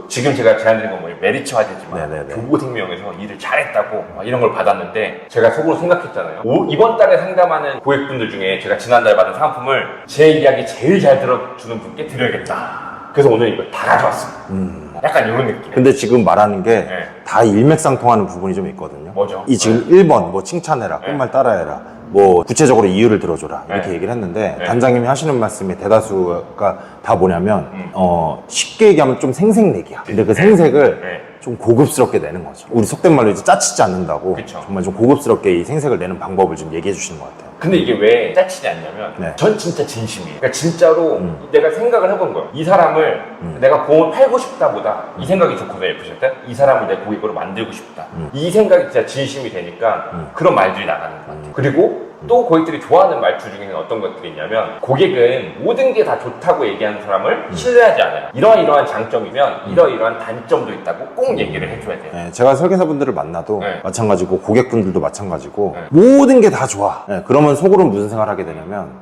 지금 제가 제안드린 건 뭐예요? 메리츠 화재지만 교보생명에서 일을 잘했다고 이런 걸 받았는데 제가 속으로 생각했잖아요. 이번 달에 상담하는 고객분들 중에 제가 지난달에 받은 상품을 제 이야기 제일 잘 들어주는 분께 드려야겠다. 그래서 오늘 이걸 다 가져왔습니다. 약간 이런 느낌. 근데 지금 말하는 게 다 일맥상통하는 부분이 좀 있거든요. 뭐죠? 이 지금 1번 뭐 칭찬해라, 끝말 따라해라, 뭐 구체적으로 이유를 들어줘라 이렇게 얘기를 했는데 단장님이 하시는 말씀이 대다수가 다 뭐냐면 쉽게 얘기하면 좀 생색내기야. 근데 그 생색을 좀 고급스럽게 내는 거죠. 우리 속된 말로 이제 짜치지 않는다고 정말 좀 고급스럽게 이 생색을 내는 방법을 좀 얘기해 주시는 것 같아요. 근데 이게 왜 짜치지 않냐면 전 진짜 진심이에요. 그러니까 진짜로 내가 생각을 해본 거예요. 이 사람을 내가 보험을 팔고 싶다보다 이 생각이 좋거든요. F실 때 이 사람을 내 고객으로 만들고 싶다. 이 생각이 진짜 진심이 되니까 그런 말들이 나가는 것 같아요. 그리고 또 고객들이 좋아하는 말투 중에는 어떤 것들이 있냐면 고객은 모든 게 다 좋다고 얘기하는 사람을 신뢰하지 않아요. 이러이러한 장점이면 이러이러한 단점도 있다고 꼭 얘기를 해줘야 돼요. 제가 설계사분들을 만나도 마찬가지고 고객분들도 마찬가지고 모든 게 다 좋아. 그러면 속으로 무슨 생각을 하게 되냐면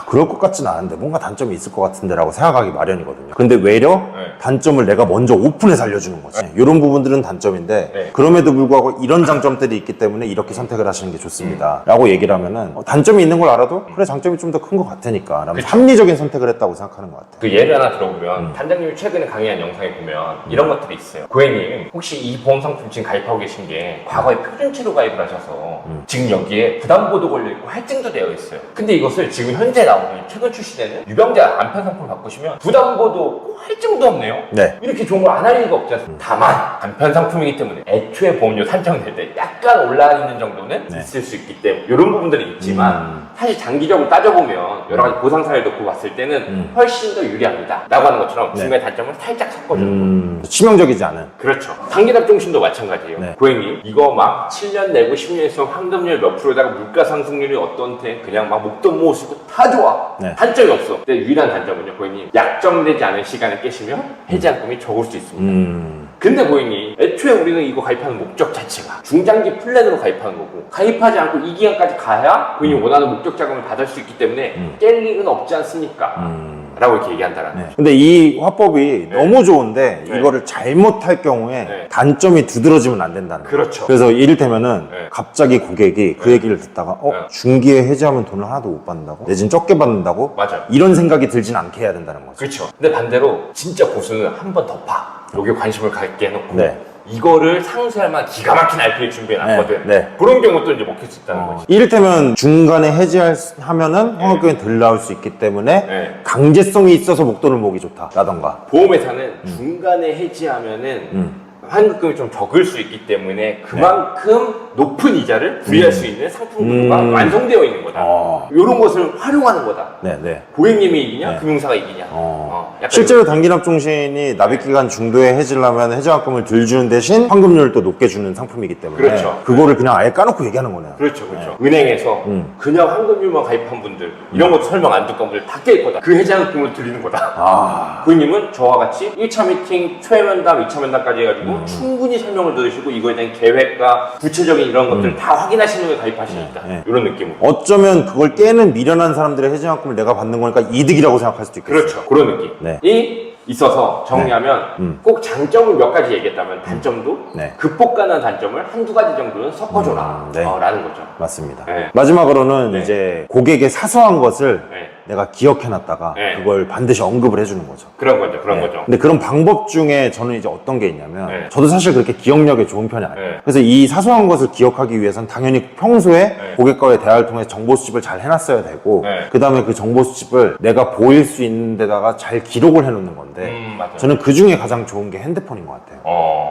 그럴 것 같진 않은데 뭔가 단점이 있을 것 같은데 라고 생각하기 마련이거든요. 근데 외려 단점을 내가 먼저 오픈해서 알려주는 거지. 이런 부분들은 단점인데 네. 그럼에도 불구하고 이런 장점들이 있기 때문에 이렇게 선택을 하시는 게 좋습니다. 라고 얘기를 하면은 단점이 있는 걸 알아도 그래 장점이 좀 더 큰 것 같으니까 라면 합리적인 선택을 했다고 생각하는 것 같아요. 그 예를 하나 들어보면 단장님이 최근에 강의한 영상에 보면 이런 것들이 있어요. 고객님 혹시 이 보험 상품 지금 가입하고 계신 게 과거에 표준치료 가입을 하셔서 지금 여기에 부담보도 걸려있고 할증도 되어 있어요. 근데 이것을 지금 현재 나오는 최근 출시되는 유병자 안편 상품을 바꾸시면 부담보도 없고 할증도 없네요. 네. 이렇게 좋은 걸 안 할 리가 없지 않습니까? 다만 안편 상품이기 때문에 애초에 보험료 산정될 때 약간 올라 있는 정도는 네. 있을 수 있기 때문에 이런 부분들이 있지만 사실 장기적으로 따져보면 여러 가지 보상 사례를 놓고 봤을 때는 훨씬 더 유리합니다 라고 하는 것처럼 중간에 단점을 살짝 섞어주는 거. 치명적이지 않은. 그렇죠. 단기납 중심도 마찬가지예요. 네. 고객님 이거 막 7년 내고 10년 있으면 환급률 몇 프로에다가 물가 상승률이 어떤데 그냥 막 목돈 모으시고 다 좋아. 네. 단점이 없어. 근데 유일한 단점은요 고객님 약정되지 않은 시간에 깨시면 해지한금이 적을 수 있습니다. 근데 고객님 애초에 우리는 이거 가입하는 목적 자체가 중장기 플랜으로 가입하는 거고 가입하지 않고 이 기간까지 가야 고객님 원하는 목적 자금을 받을 수 있기 때문에 깰 일은 없지 않습니까? 라고 이렇게 얘기한다라는 네. 거죠. 근데 이 화법이 너무 좋은데 이거를 잘못할 경우에 네. 단점이 두드러지면 안 된다는 거예요. 그렇죠. 그래서 이를테면은 네. 갑자기 고객이 그 얘기를 듣다가 네. 중기에 해지하면 돈을 하나도 못 받는다고? 내진 적게 받는다고? 맞아요. 이런 생각이 들진 않게 해야 된다는 거죠. 그렇죠. 근데 반대로 진짜 고수는 한 번 더 파. 여기에 관심을 갖게 해놓고 네. 이거를 상쇄할 만한 기가 막힌 RP를 준비해놨거든. 네, 네. 그런 경우도 이제 먹힐 수 있다는 거지. 이를테면 중간에 해지하면은 환급금이 덜 나올 수 있기 때문에 네. 강제성이 있어서 목돈을 모으기 좋다라던가. 보험회사는 중간에 해지하면은 환급금이 좀 적을 수 있기 때문에 그만큼 높은 이자를 부여할 수 있는 상품구조가 완성되어 있는 거다. 이런 것을 활용하는 거다. 네, 네. 고객님이 이기냐, 네. 금융사가 이기냐. 약간 실제로 단기납 종신이 납입기간 중도에 해지려면 해지환급을 덜 주는 대신 환급률을 또 높게 주는 상품이기 때문에 그렇죠. 그거를 그냥 아예 까놓고 얘기하는 거네요. 그렇죠, 그렇죠. 은행에서 그냥 환급률만 가입한 분들, 이런 것도 설명 안 듣고 분들 다 깰 거다. 그 해지환급금을 드리는 거다. 고객님은 저와 같이 1차 미팅, 초회면담, 2차 면담까지 해가지고 충분히 설명을 들으시고 이거에 대한 계획과 구체적인 이런 것들을 다 확인하시는 후에 가입하시니까 이런 느낌으로. 어쩌면 그걸 깨는 미련한 사람들의 해지환급을 내가 받는 거니까 이득이라고 생각할 수도 있겠어요. 그렇죠. 그런 느낌. 네. 이 있어서 정리하면 꼭 장점을 몇 가지 얘기했다면 단점도 네. 극복 가능한 단점을 한두 가지 정도는 섞어줘라 네. 라는 거죠. 맞습니다. 네. 마지막으로는 네. 이제 고객의 사소한 것을 네. 내가 기억해놨다가 네. 그걸 반드시 언급을 해주는 거죠. 그런 거죠. 그런 네. 거죠. 근데 그런 방법 중에 저는 이제 어떤 게 있냐면 네. 저도 사실 그렇게 기억력이 좋은 편이 아니에요. 네. 그래서 이 사소한 것을 기억하기 위해서는 당연히 평소에 네. 고객과의 대화를 통해 정보 수집을 잘 해놨어야 되고 네. 그 다음에 그 정보 수집을 내가 보일 수 있는 데다가 잘 기록을 해놓는 건데 맞아요. 저는 그 중에 가장 좋은 게 핸드폰인 것 같아요.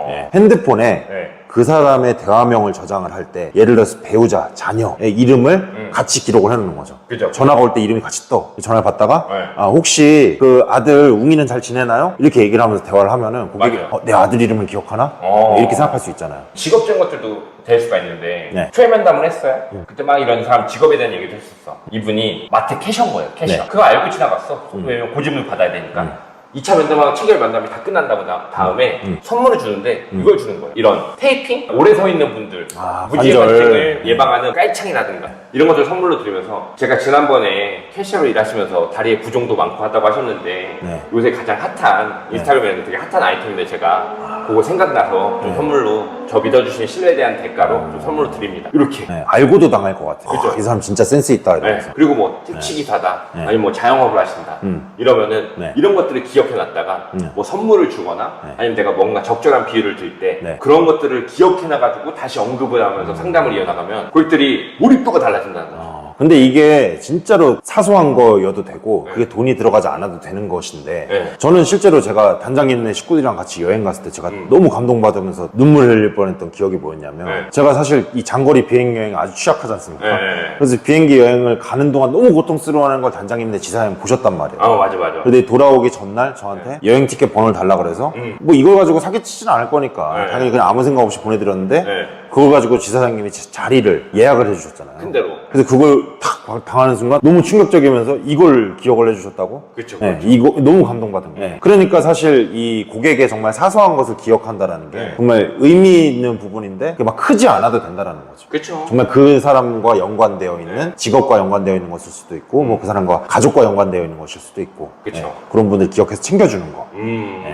네. 핸드폰에 네. 그 사람의 대화명을 저장을 할 때 예를 들어서 배우자, 자녀의 이름을 같이 기록을 해놓는 거죠. 그죠. 전화가 올 때 이름이 같이 떠. 전화를 받다가 네. 아, 혹시 그 아들 웅이는 잘 지내나요? 이렇게 얘기를 하면서 대화를 하면은 고객이 맞아요. 내 아들 이름을 기억하나? 이렇게 생각할 수 있잖아요. 직업적인 것들도 될 수가 있는데 네. 초회 면담을 했어요. 그때 막 이런 사람 직업에 대한 얘기도 했었어. 이분이 마트 캐셔인 거예요. 캐셔. 네. 그거 알고 지나갔어. 왜냐면 고집을 받아야 되니까. 2차 면담하고 체결 면담이 다 끝난 다음에 선물을 주는데 이걸 주는 거예요. 이런 테이핑? 오래 서 있는 분들 무지의 관절. 갈증을 예방하는 깔창이라든가 이런 것들 선물로 드리면서 제가 지난번에 캐셔로 일하시면서 다리에 부종도 많고 하다고 하셨는데 네. 요새 가장 핫한 인스타그램에서 되게 핫한 아이템인데 제가 그거 생각나서 좀 선물로 저 믿어주신 신뢰에 대한 대가로 좀 선물로 드립니다. 이렇게. 네, 알고도 당할 것 같아요. 그죠. 아, 이 사람 진짜 센스 있다. 네. 이러면서. 그리고 뭐 택시기사다 네. 아니면 뭐 자영업을 하신다 이러면은 네. 이런 것들을 기억해놨다가 뭐 선물을 주거나 아니면 내가 뭔가 적절한 비유를 들 때 네. 그런 것들을 기억해놔가지고 다시 언급을 하면서 상담을 이어나가면 고객들이 몰입도가 달라진다는 거죠. 근데 이게 진짜로 사소한 거여도 되고 그게 돈이 들어가지 않아도 되는 것인데 네. 저는 실제로 제가 단장님네 식구들이랑 같이 여행 갔을 때 제가 너무 감동받으면서 눈물 흘릴 뻔했던 기억이 뭐였냐면 네. 제가 사실 이 장거리 비행 여행 아주 취약하지 않습니까? 네. 그래서 비행기 여행을 가는 동안 너무 고통스러워하는 걸 단장님네 지사님 보셨단 말이에요. 맞아. 근데 돌아오기 전날 저한테 여행 티켓 번호를 달라 그래서 뭐 이걸 가지고 사기치진 않을 거니까 네. 당연히 그냥 아무 생각 없이 보내드렸는데 네. 그걸 가지고 지사장님이 자리를 예약을 해주셨잖아요. 큰 대로. 그래서 그걸 탁 당하는 순간 너무 충격적이면서 이걸 기억을 해주셨다고? 그쵸. 네, 이거 너무 감동받은 거예요. 그러니까 사실 이 고객의 정말 사소한 것을 기억한다라는 게 정말 의미 있는 부분인데 그게 막 크지 않아도 된다라는 거죠. 그쵸. 정말 그 사람과 연관되어 있는 직업과 연관되어 있는 것일 수도 있고 뭐 그 사람과 가족과 연관되어 있는 것일 수도 있고 그쵸. 그런 분들 기억해서 챙겨주는 거.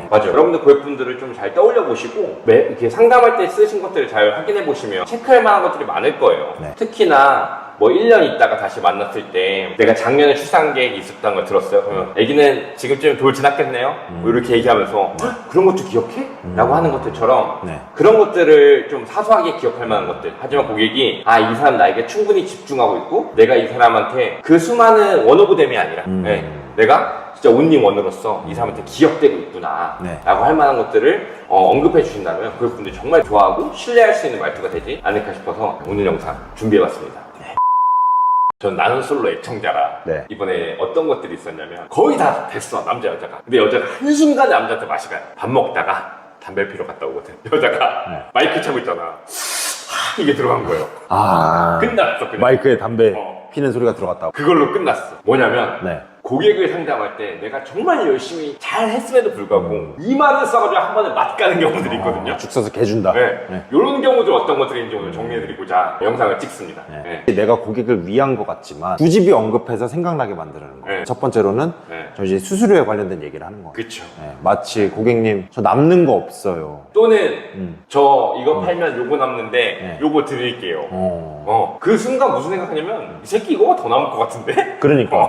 맞아요. 여러분들 고객분들을 좀 잘 떠올려 보시고 이렇게 상담할 때 쓰신 것들을 잘 확인해 보시면 체크할 만한 것들이 많을 거예요. 네. 특히나 뭐 1년 있다가 다시 만났을 때 내가 작년에 출산 계획이 있었다는 걸 들었어요. 그러면 애기는 지금쯤 돌 지났겠네요? 뭐 이렇게 얘기하면서 그런 것도 기억해? 라고 하는 것들처럼 네. 그런 것들을 좀 사소하게 기억할 만한 것들. 하지만 고객이 이 사람 나에게 충분히 집중하고 있고 내가 이 사람한테 그 수많은 원오브댐이 아니라 내가 진짜 온리 원으로서 이 사람한테 기억되고 있구나 라고 할 만한 것들을 언급해 주신다면 그분들이 정말 좋아하고 신뢰할 수 있는 말투가 되지 않을까 싶어서 오늘 영상 준비해봤습니다. 전 나는 솔로 애청자라 이번에 어떤 것들이 있었냐면 거의 다 됐어 남자 여자가. 근데 여자가 한순간에 남자한테 맛이 가요. 밥 먹다가 담배 피러 갔다 오거든. 여자가 마이크 차고 있잖아. 이게 들어간 거예요. 끝났어 그냥. 마이크에 담배 피는 소리가 들어갔다고. 그걸로 끝났어. 뭐냐면 고객을 상담할 때 내가 정말 열심히 잘 했음에도 불구하고 이 말을 써가지고 한 번에 맛가는 경우들이 있거든요. 죽 써서 개준다. 이런 경우들 어떤 것들인지 오늘 정리해드리고자 영상을 찍습니다. 내가 고객을 위한 것 같지만 굳이 언급해서 생각나게 만드는 거. 첫 번째로는 저 이제 수수료에 관련된 얘기를 하는 거예요. 그쵸. 마치 고객님 저 남는 거 없어요. 또는 저 이거 팔면 요거 남는데 요거 드릴게요. 그 순간 무슨 생각하냐면 이 새끼 이거가 더 남을 것 같은데? 그러니까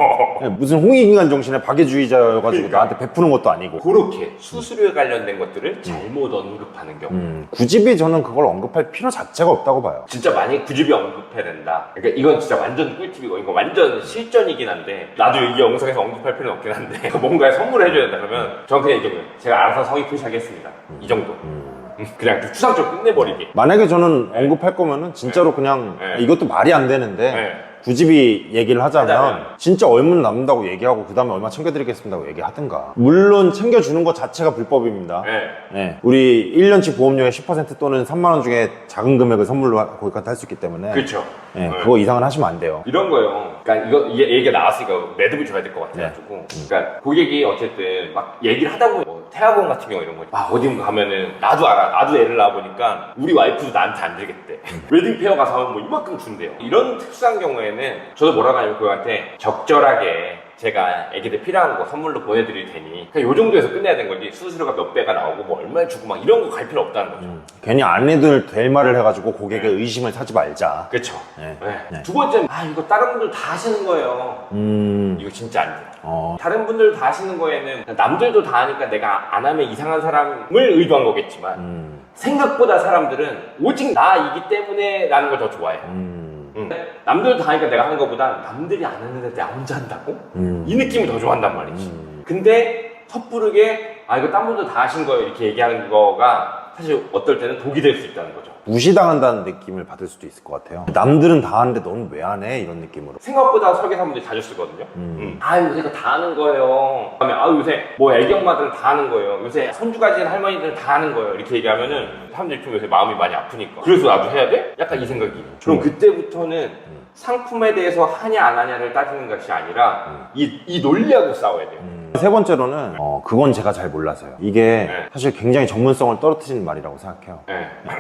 무슨 홍익인간 정신의 박애주의자여가지고 나한테 베푸는 것도 아니고. 그렇게 수수료에 관련된 것들을 잘못 언급하는 경우. 굳이 저는 그걸 언급할 필요 자체가 없다고 봐요. 진짜 만약에 굳이 언급해야 된다. 그러니까 이건 진짜 완전 꿀팁이고 이거 완전 실전이긴 한데 나도 이 영상에서 언급할 필요는 없긴 한데 뭔가에 선물을 해줘야 된다 그러면 저는 그냥 이 정도 제가 알아서 성의 표시하겠습니다. 이 정도. 그냥 추상적으로 끝내버리기. 만약에 저는 언급할 거면은 진짜로 그냥 이것도 말이 안 되는데 굳이 얘기를 하자면 진짜 얼마 남는다고 얘기하고 그 다음에 얼마 챙겨드리겠습니다고 얘기하든가. 물론 챙겨주는 것 자체가 불법입니다. 우리 1년치 보험료의 10% 또는 3만원 중에 작은 금액을 선물로 고객한테 할 수 있기 때문에 그렇죠. 그거 이상은 하시면 안 돼요. 이런 거요. 그러니까 이게 얘기가 나왔으니까 매듭을 줘야 될 것 같아가지고. 그러니까 고객이 어쨌든 막 얘기를 하다 보면 뭐 태학원 같은 경우 이런 거 어디 가면은 나도 알아. 나도 애를 낳아보니까 우리 와이프도 나한테 안 되겠대. 웨딩페어 가서 하면 뭐 이만큼 준대요. 이런 특수한 경우에는 저도 뭐라고 하냐면 그한테 적절하게 제가 애기들 필요한 거 선물로 보내드릴 테니 그냥 요 정도에서 끝내야 되는 거지 수수료가 몇 배가 나오고 뭐 얼마를 주고 막 이런 거 갈 필요 없다는 거죠. 괜히 안 해도 될 말을 해가지고 고객의 의심을 사지 말자. 그렇죠. 두 번째는 이거 다른 분들 다 하시는 거예요. 이거 진짜 안 돼요. 다른 분들 다 하시는 거에는 남들도 다 하니까 내가 안 하면 이상한 사람을 의도한 거겠지만 생각보다 사람들은 오직 나이기 때문에 라는 걸 더 좋아해요. 남들도 다 하니까 내가 하는 것보다 남들이 안 하는데 내가 혼자 한다고? 이 느낌을 더 좋아한단 말이지. 근데 섣부르게 이거 딴 분들 다 하신 거예요 이렇게 얘기하는 거가 사실 어떨 때는 독이 될 수 있다는 거죠. 무시당한다는 느낌을 받을 수도 있을 것 같아요. 남들은 다 하는데 너는 왜 안 해? 이런 느낌으로. 생각보다 설계사분들이 자주 쓰거든요. 요새 이거 다 하는 거예요. 그다음에 요새 뭐 애기 엄마들은 다 하는 거예요. 요새 손주 가진 할머니들은 다 하는 거예요. 이렇게 얘기하면은 사람들이 좀 요새 마음이 많이 아프니까 그래서 나도 해야 돼? 약간 이 생각이. 그럼 그때부터는 상품에 대해서 하냐 안 하냐를 따지는 것이 아니라 이 논리하고 싸워야 돼요. 세 번째로는 그건 제가 잘 몰라서요. 이게 사실 굉장히 전문성을 떨어뜨리는 말이라고 생각해요.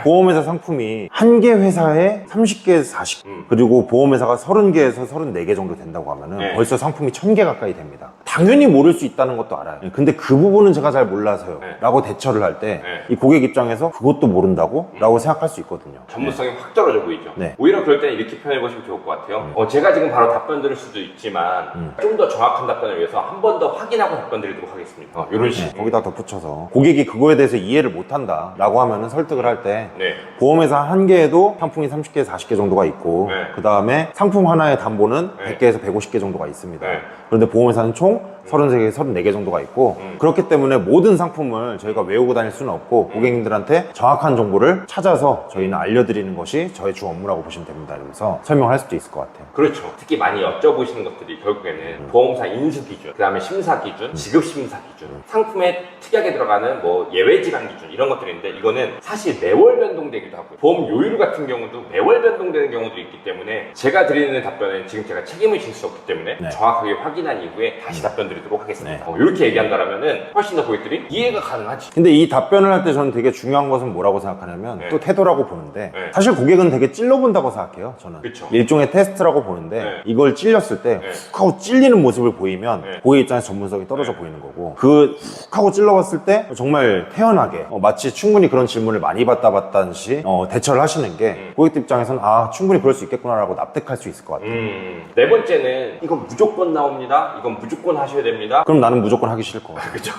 보험회사 상품이 한 개 회사에 30개에서 40개 그리고 보험회사가 30개에서 34개 정도 된다고 하면은 벌써 상품이 1000개 가까이 됩니다. 당연히 모를 수 있다는 것도 알아요. 근데 그 부분은 제가 잘 몰라서요 라고 대처를 할 때 이 고객 입장에서 그것도 모른다고? 라고 생각할 수 있거든요. 전문성이 확 떨어져 보이죠. 오히려 그럴 때는 이렇게 표현해보시면 좋을 것 같아요. 제가 지금 바로 답변 드릴 수도 있지만 좀 더 정확한 답변을 위해서 한 번 더 확인하고 답변 드리도록 하겠습니다. 이런 식으로. 거기다 덧붙여서 고객이 그거에 대해서 이해를 못한다 라고 하면은 설득을 할 때 보험회사 한 개에도 상품이 30개, 40개 정도가 있고 그 다음에 상품 하나의 담보는 100개에서 150개 정도가 있습니다. 그런데 보험회사는 총 33개, 34개 정도가 있고 그렇기 때문에 모든 상품을 저희가 외우고 다닐 수는 없고 고객님들한테 정확한 정보를 찾아서 저희는 알려드리는 것이 저의 주 업무라고 보시면 됩니다. 그래서 설명을 할 수도 있을 것 같아요. 그렇죠. 특히 많이 여쭤보시는 것들이 결국에는 보험사 인수 기준, 그 다음에 심사 기준, 지급 심사 기준, 상품에 특이하게 들어가는 뭐 예외 질환 기준 이런 것들인데 이거는 사실 매월 변동되기도 하고요. 보험 요율 같은 경우도 매월 변동되는 경우도 있기 때문에 제가 드리는 답변은 지금 제가 책임을 질 수 없기 때문에 네. 정확하게 확인한 이후에 다시 답변 드리도록 하겠습니다. 이렇게 얘기한다라면은 훨씬 더 고객들이 이해가 가능하지. 근데 이 답변을 할 때 저는 되게 중요한 것은 뭐라고 생각하냐면 네. 또 태도라고 보는데 네. 사실 고객은 되게 찔러본다고 생각해요. 저는 그쵸. 일종의 테스트라고 보는데 네. 이걸 찔렸을 때 네. 훅 하고 찔리는 모습을 보이면 네. 고객 입장에서 전문성이 떨어져 보이는 거고 그 훅 하고 찔러봤을 때 정말 태연하게 마치 충분히 그런 질문을 많이 받다는 듯이 대처를 하시는 게 고객 입장에서는 아 충분히 그럴 수 있겠구나라고 납득할 수 있을 것 같아요. 네 번째는 이건 무조건 나옵니다. 이건 무조건 하셔야 됩니다. 그럼 나는 무조건 하기 싫을 것 같아요. 그죠?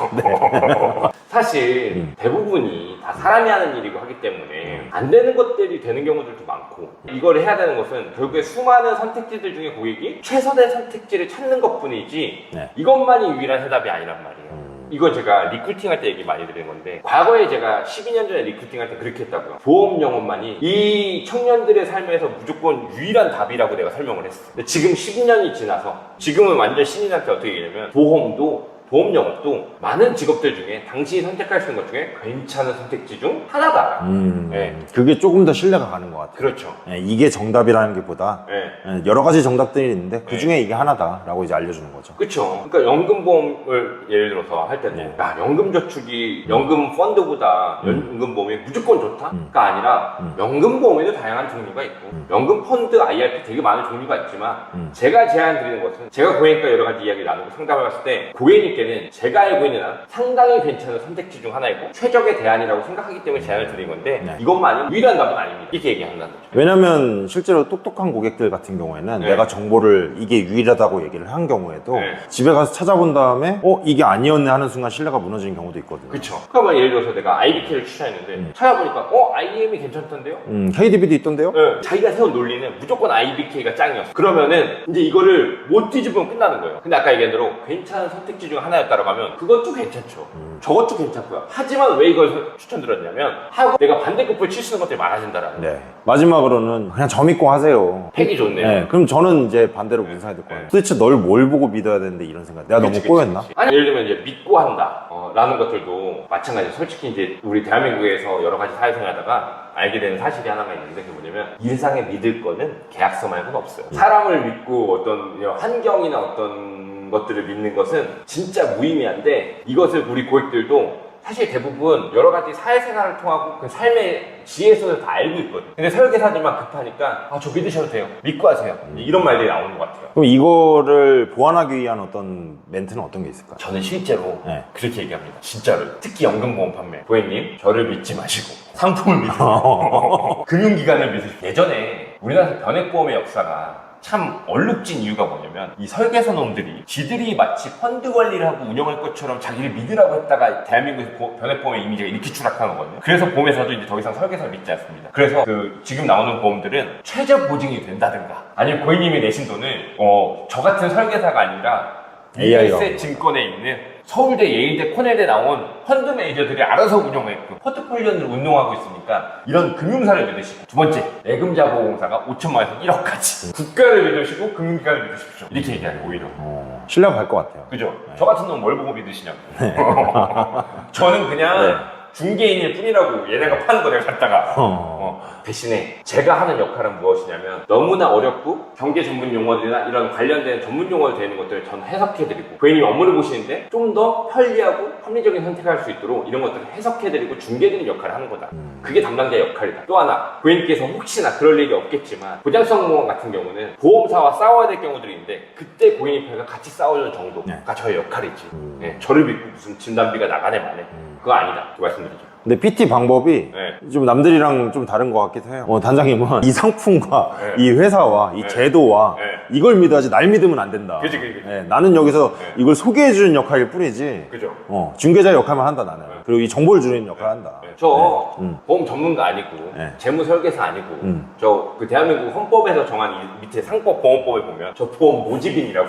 사실 대부분이 다 사람이 하는 일이고 하기 때문에 안 되는 것들이 되는 경우들도 많고 이걸 해야 되는 것은 결국에 수많은 선택지들 중에 고객이 최선의 선택지를 찾는 것뿐이지 네. 이것만이 유일한 해답이 아니란 말이에요. 이건 제가 리크루팅 할 때 얘기 많이 드리는 건데 과거에 제가 12년 전에 리크루팅 할 때 그렇게 했다고요. 보험 영업만이 이 청년들의 삶에서 무조건 유일한 답이라고 내가 설명을 했어. 근데 지금 12년이 지나서 지금은 완전 신인한테 어떻게 얘기냐면 보험 영업도 많은 직업들 중에 당신이 선택할 수 있는 것 중에 괜찮은 선택지 중 하나다. 네. 그게 조금 더 신뢰가 가는 것 같아요. 그렇죠. 네, 이게 정답이라는 게 보다 네. 여러 가지 정답들이 있는데 그 중에 이게 하나다라고 이제 알려주는 거죠. 그렇죠. 그러니까 연금보험을 예를 들어서 할 때도 네. 야, 연금저축이 연금 펀드보다 연금보험이 무조건 좋다가 아니라 연금보험에도 다양한 종류가 있고 연금 펀드, IRP 되게 많은 종류가 있지만 제가 제안드리는 것은 제가 고객님과 여러 가지 이야기를 나누고 상담을 했을 때 고객님께는 제가 알고 있는 한 상당히 괜찮은 선택지 중 하나이고 최적의 대안이라고 생각하기 때문에 제안을 드린 건데 네. 이것만이 유일한 답은 아닙니다. 이렇게 얘기한다는 거죠. 왜냐면 실제로 똑똑한 고객들 같은 경우에는 네. 내가 정보를 이게 유일하다고 얘기를 한 경우에도 네. 집에 가서 찾아본 다음에 이게 아니었네 하는 순간 신뢰가 무너지는 경우도 있거든요. 그렇죠. 그러면 예를 들어서 내가 IBK를 추천했는데 찾아보니까 IM이 괜찮던데요? KDB도 있던데요? 네, 자기가 세운 논리는 무조건 IBK가 짱이었어. 그러면은 이제 이거를 못 뒤집으면 끝나는 거예요. 근데 아까 얘기한 대로 괜찮은 선택지 중 하나였다고 하면 그것도 괜찮죠. 저것도 괜찮고요. 하지만 왜 이걸 추천드렸냐면 하고 내가 반대급부를 칠 수 있는 것들이 많아진다라는 네. 마지막으로는 그냥 저 믿고 하세요. 팩이 좋네요. 네. 그럼 저는 이제 반대로 문상이 될 거예요. 도대체 널 뭘 보고 믿어야 되는데 이런 생각. 내가 그치, 너무 꼬였나? 그치. 아니, 예를 들면 이제 믿고 한다 라는 것들도 마찬가지로 솔직히 이제 우리 대한민국에서 여러 가지 사회생활하다가 알게 되는 사실이 하나가 있는데 그게 뭐냐면 일상에 믿을 거는 계약서 말고는 없어요. 사람을 믿고 어떤 환경이나 어떤 것들을 믿는 것은 진짜 무의미한데 이것을 우리 고객들도 사실 대부분 여러 가지 사회생활을 통하고 그 삶의 지혜에서 다 알고 있거든요. 근데 설계사들만 급하니까 저 믿으셔도 돼요. 믿고 하세요. 이런 말들이 나오는 것 같아요. 그럼 이거를 보완하기 위한 어떤 멘트는 어떤 게 있을까요? 저는 실제로 네. 그렇게 얘기합니다. 진짜로. 특히 연금보험 판매. 고객님, 저를 믿지 마시고 상품을 믿으세요. 금융기관을 믿으시고. 예전에 우리나라 변액보험의 역사가 참 얼룩진 이유가 뭐냐면 이 설계사 놈들이 지들이 마치 펀드 관리를 하고 운영할 것처럼 자기를 믿으라고 했다가 대한민국에서 변액보험의 이미지가 이렇게 추락한 거거든요. 그래서 보험에서도 이제 더 이상 설계사를 믿지 않습니다. 그래서 지금 나오는 보험들은 최저 보증이 된다든가 아니면 고객님이 내신 돈을 저 같은 설계사가 아니라 US의 증권에 있는 서울대, 예의대, 코넬대 나온 펀드 매니저들이 알아서 운영했고 포트폴리오를 운용하고 있으니까 이런 금융사를 믿으시고 두 번째, 내금자보험사가 5천만 원에서 1억까지 국가를 믿으시고 금융기관을 믿으십시오. 이렇게 얘기하는 오히려 신뢰가 갈 것 같아요. 그죠? 저 같은 놈 뭘 보고 믿으시냐고. 저는 그냥 중개인일 뿐이라고 얘네가 파는 거 내가 갖다가 대신에 제가 하는 역할은 무엇이냐면 너무나 어렵고 경제 전문 용어들이나 이런 관련된 전문 용어로 되는 것들을 저는 해석해드리고 고객님이 업무를 보시는데 좀 더 편리하고 합리적인 선택을 할 수 있도록 이런 것들을 해석해드리고 중개드리는 역할을 하는 거다. 그게 담당자의 역할이다. 또 하나 고객님께서 혹시나 그럴 일이 없겠지만 보장성 보험 같은 경우는 보험사와 싸워야 될 경우들이 있는데 그때 고객님과 같이 싸워주는 정도가 저의 역할이지. 네, 저를 믿고 무슨 진단비가 나가네 마네 그거 아니다. 그 말씀드리죠. 근데 PT 방법이 좀 남들이랑 좀 다른 것 같기도 해요. 단장님은 이 상품과 이 회사와 이 제도와 이걸 믿어야지 날 믿으면 안 된다. 그치. 나는 여기서 이걸 소개해주는 역할일 뿐이지. 그죠. 중개자 역할만 한다 나는. 그리고 이 정보를 주는 역할을 한다. 저 보험 전문가 아니고 재무 설계사 아니고 저 그 대한민국 헌법에서 정한 이 밑에 상법 보험법에 보면 저 보험 모집인이라고.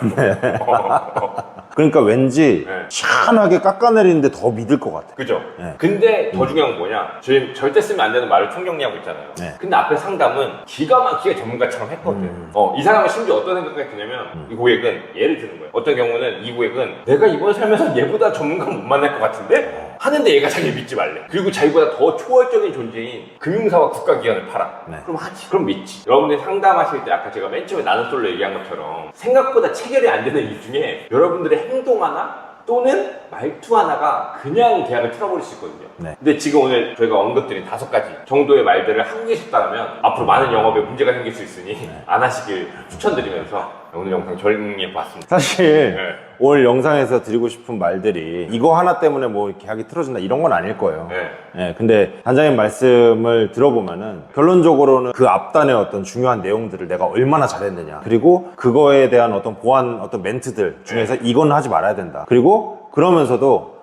그러니까 왠지 네. 시원하게 깎아내리는데 더 믿을 것 같아. 그죠? 네. 근데 더 중요한 건 뭐냐? 저희 절대 쓰면 안 되는 말을 총정리하고 있잖아요. 네. 근데 앞에 상담은 기가 막히게 전문가처럼 했거든. 이 사람은 심지어 어떤 생각이 드냐면 이 고객은 예를 드는 거예요. 어떤 경우는 이 고객은 내가 이번 살면서 얘보다 전문가 못 만날 것 같은데 하는데 얘가 자기를 믿지 말래. 그리고 자기보다 더 초월적인 존재인 금융사와 국가기관을 팔아. 네. 그럼 하지. 그럼 믿지. 여러분들이 상담하실 때 아까 제가 맨 처음에 나는 솔로 얘기한 것처럼 생각보다 체결이 안 되는 이유 중에 여러분들의 행동 하나 또는 말투 하나가 그냥 계약을 틀어버릴 수 있거든요. 네. 근데 지금 오늘 저희가 언급드린 5가지 정도의 말들을 하고 계셨다면 앞으로 많은 영업에 문제가 생길 수 있으니 안 하시길 추천드리면서 오늘 영상 정리해봤습니다. 사실 네. 오늘 영상에서 드리고 싶은 말들이 이거 하나 때문에 뭐 계약이 틀어진다 이런 건 아닐 거예요. 네. 근데 단장님 말씀을 들어보면은 결론적으로는 그 앞단의 어떤 중요한 내용들을 내가 얼마나 잘했느냐, 그리고 그거에 대한 어떤 보완 어떤 멘트들 중에서 이건 하지 말아야 된다. 그리고 그러면서도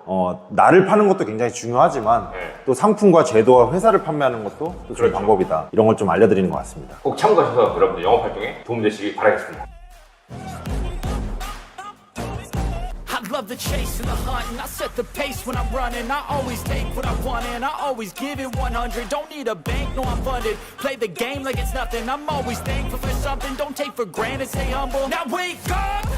나를 파는 것도 굉장히 중요하지만 또 상품과 제도와 회사를 판매하는 것도 또 좋은 그렇죠. 방법이다. 이런 걸 좀 알려드리는 것 같습니다. 꼭 참고하셔서 여러분들 영업 활동에 도움되시길 바라겠습니다. I love the chase and the hunt, and I set the pace when I'm running. I always take what I want and I always give it 100. Don't need a bank, no I'm funded. Play the game like it's nothing. I'm always thankful for something. Don't take for granted, stay humble. Now wake up!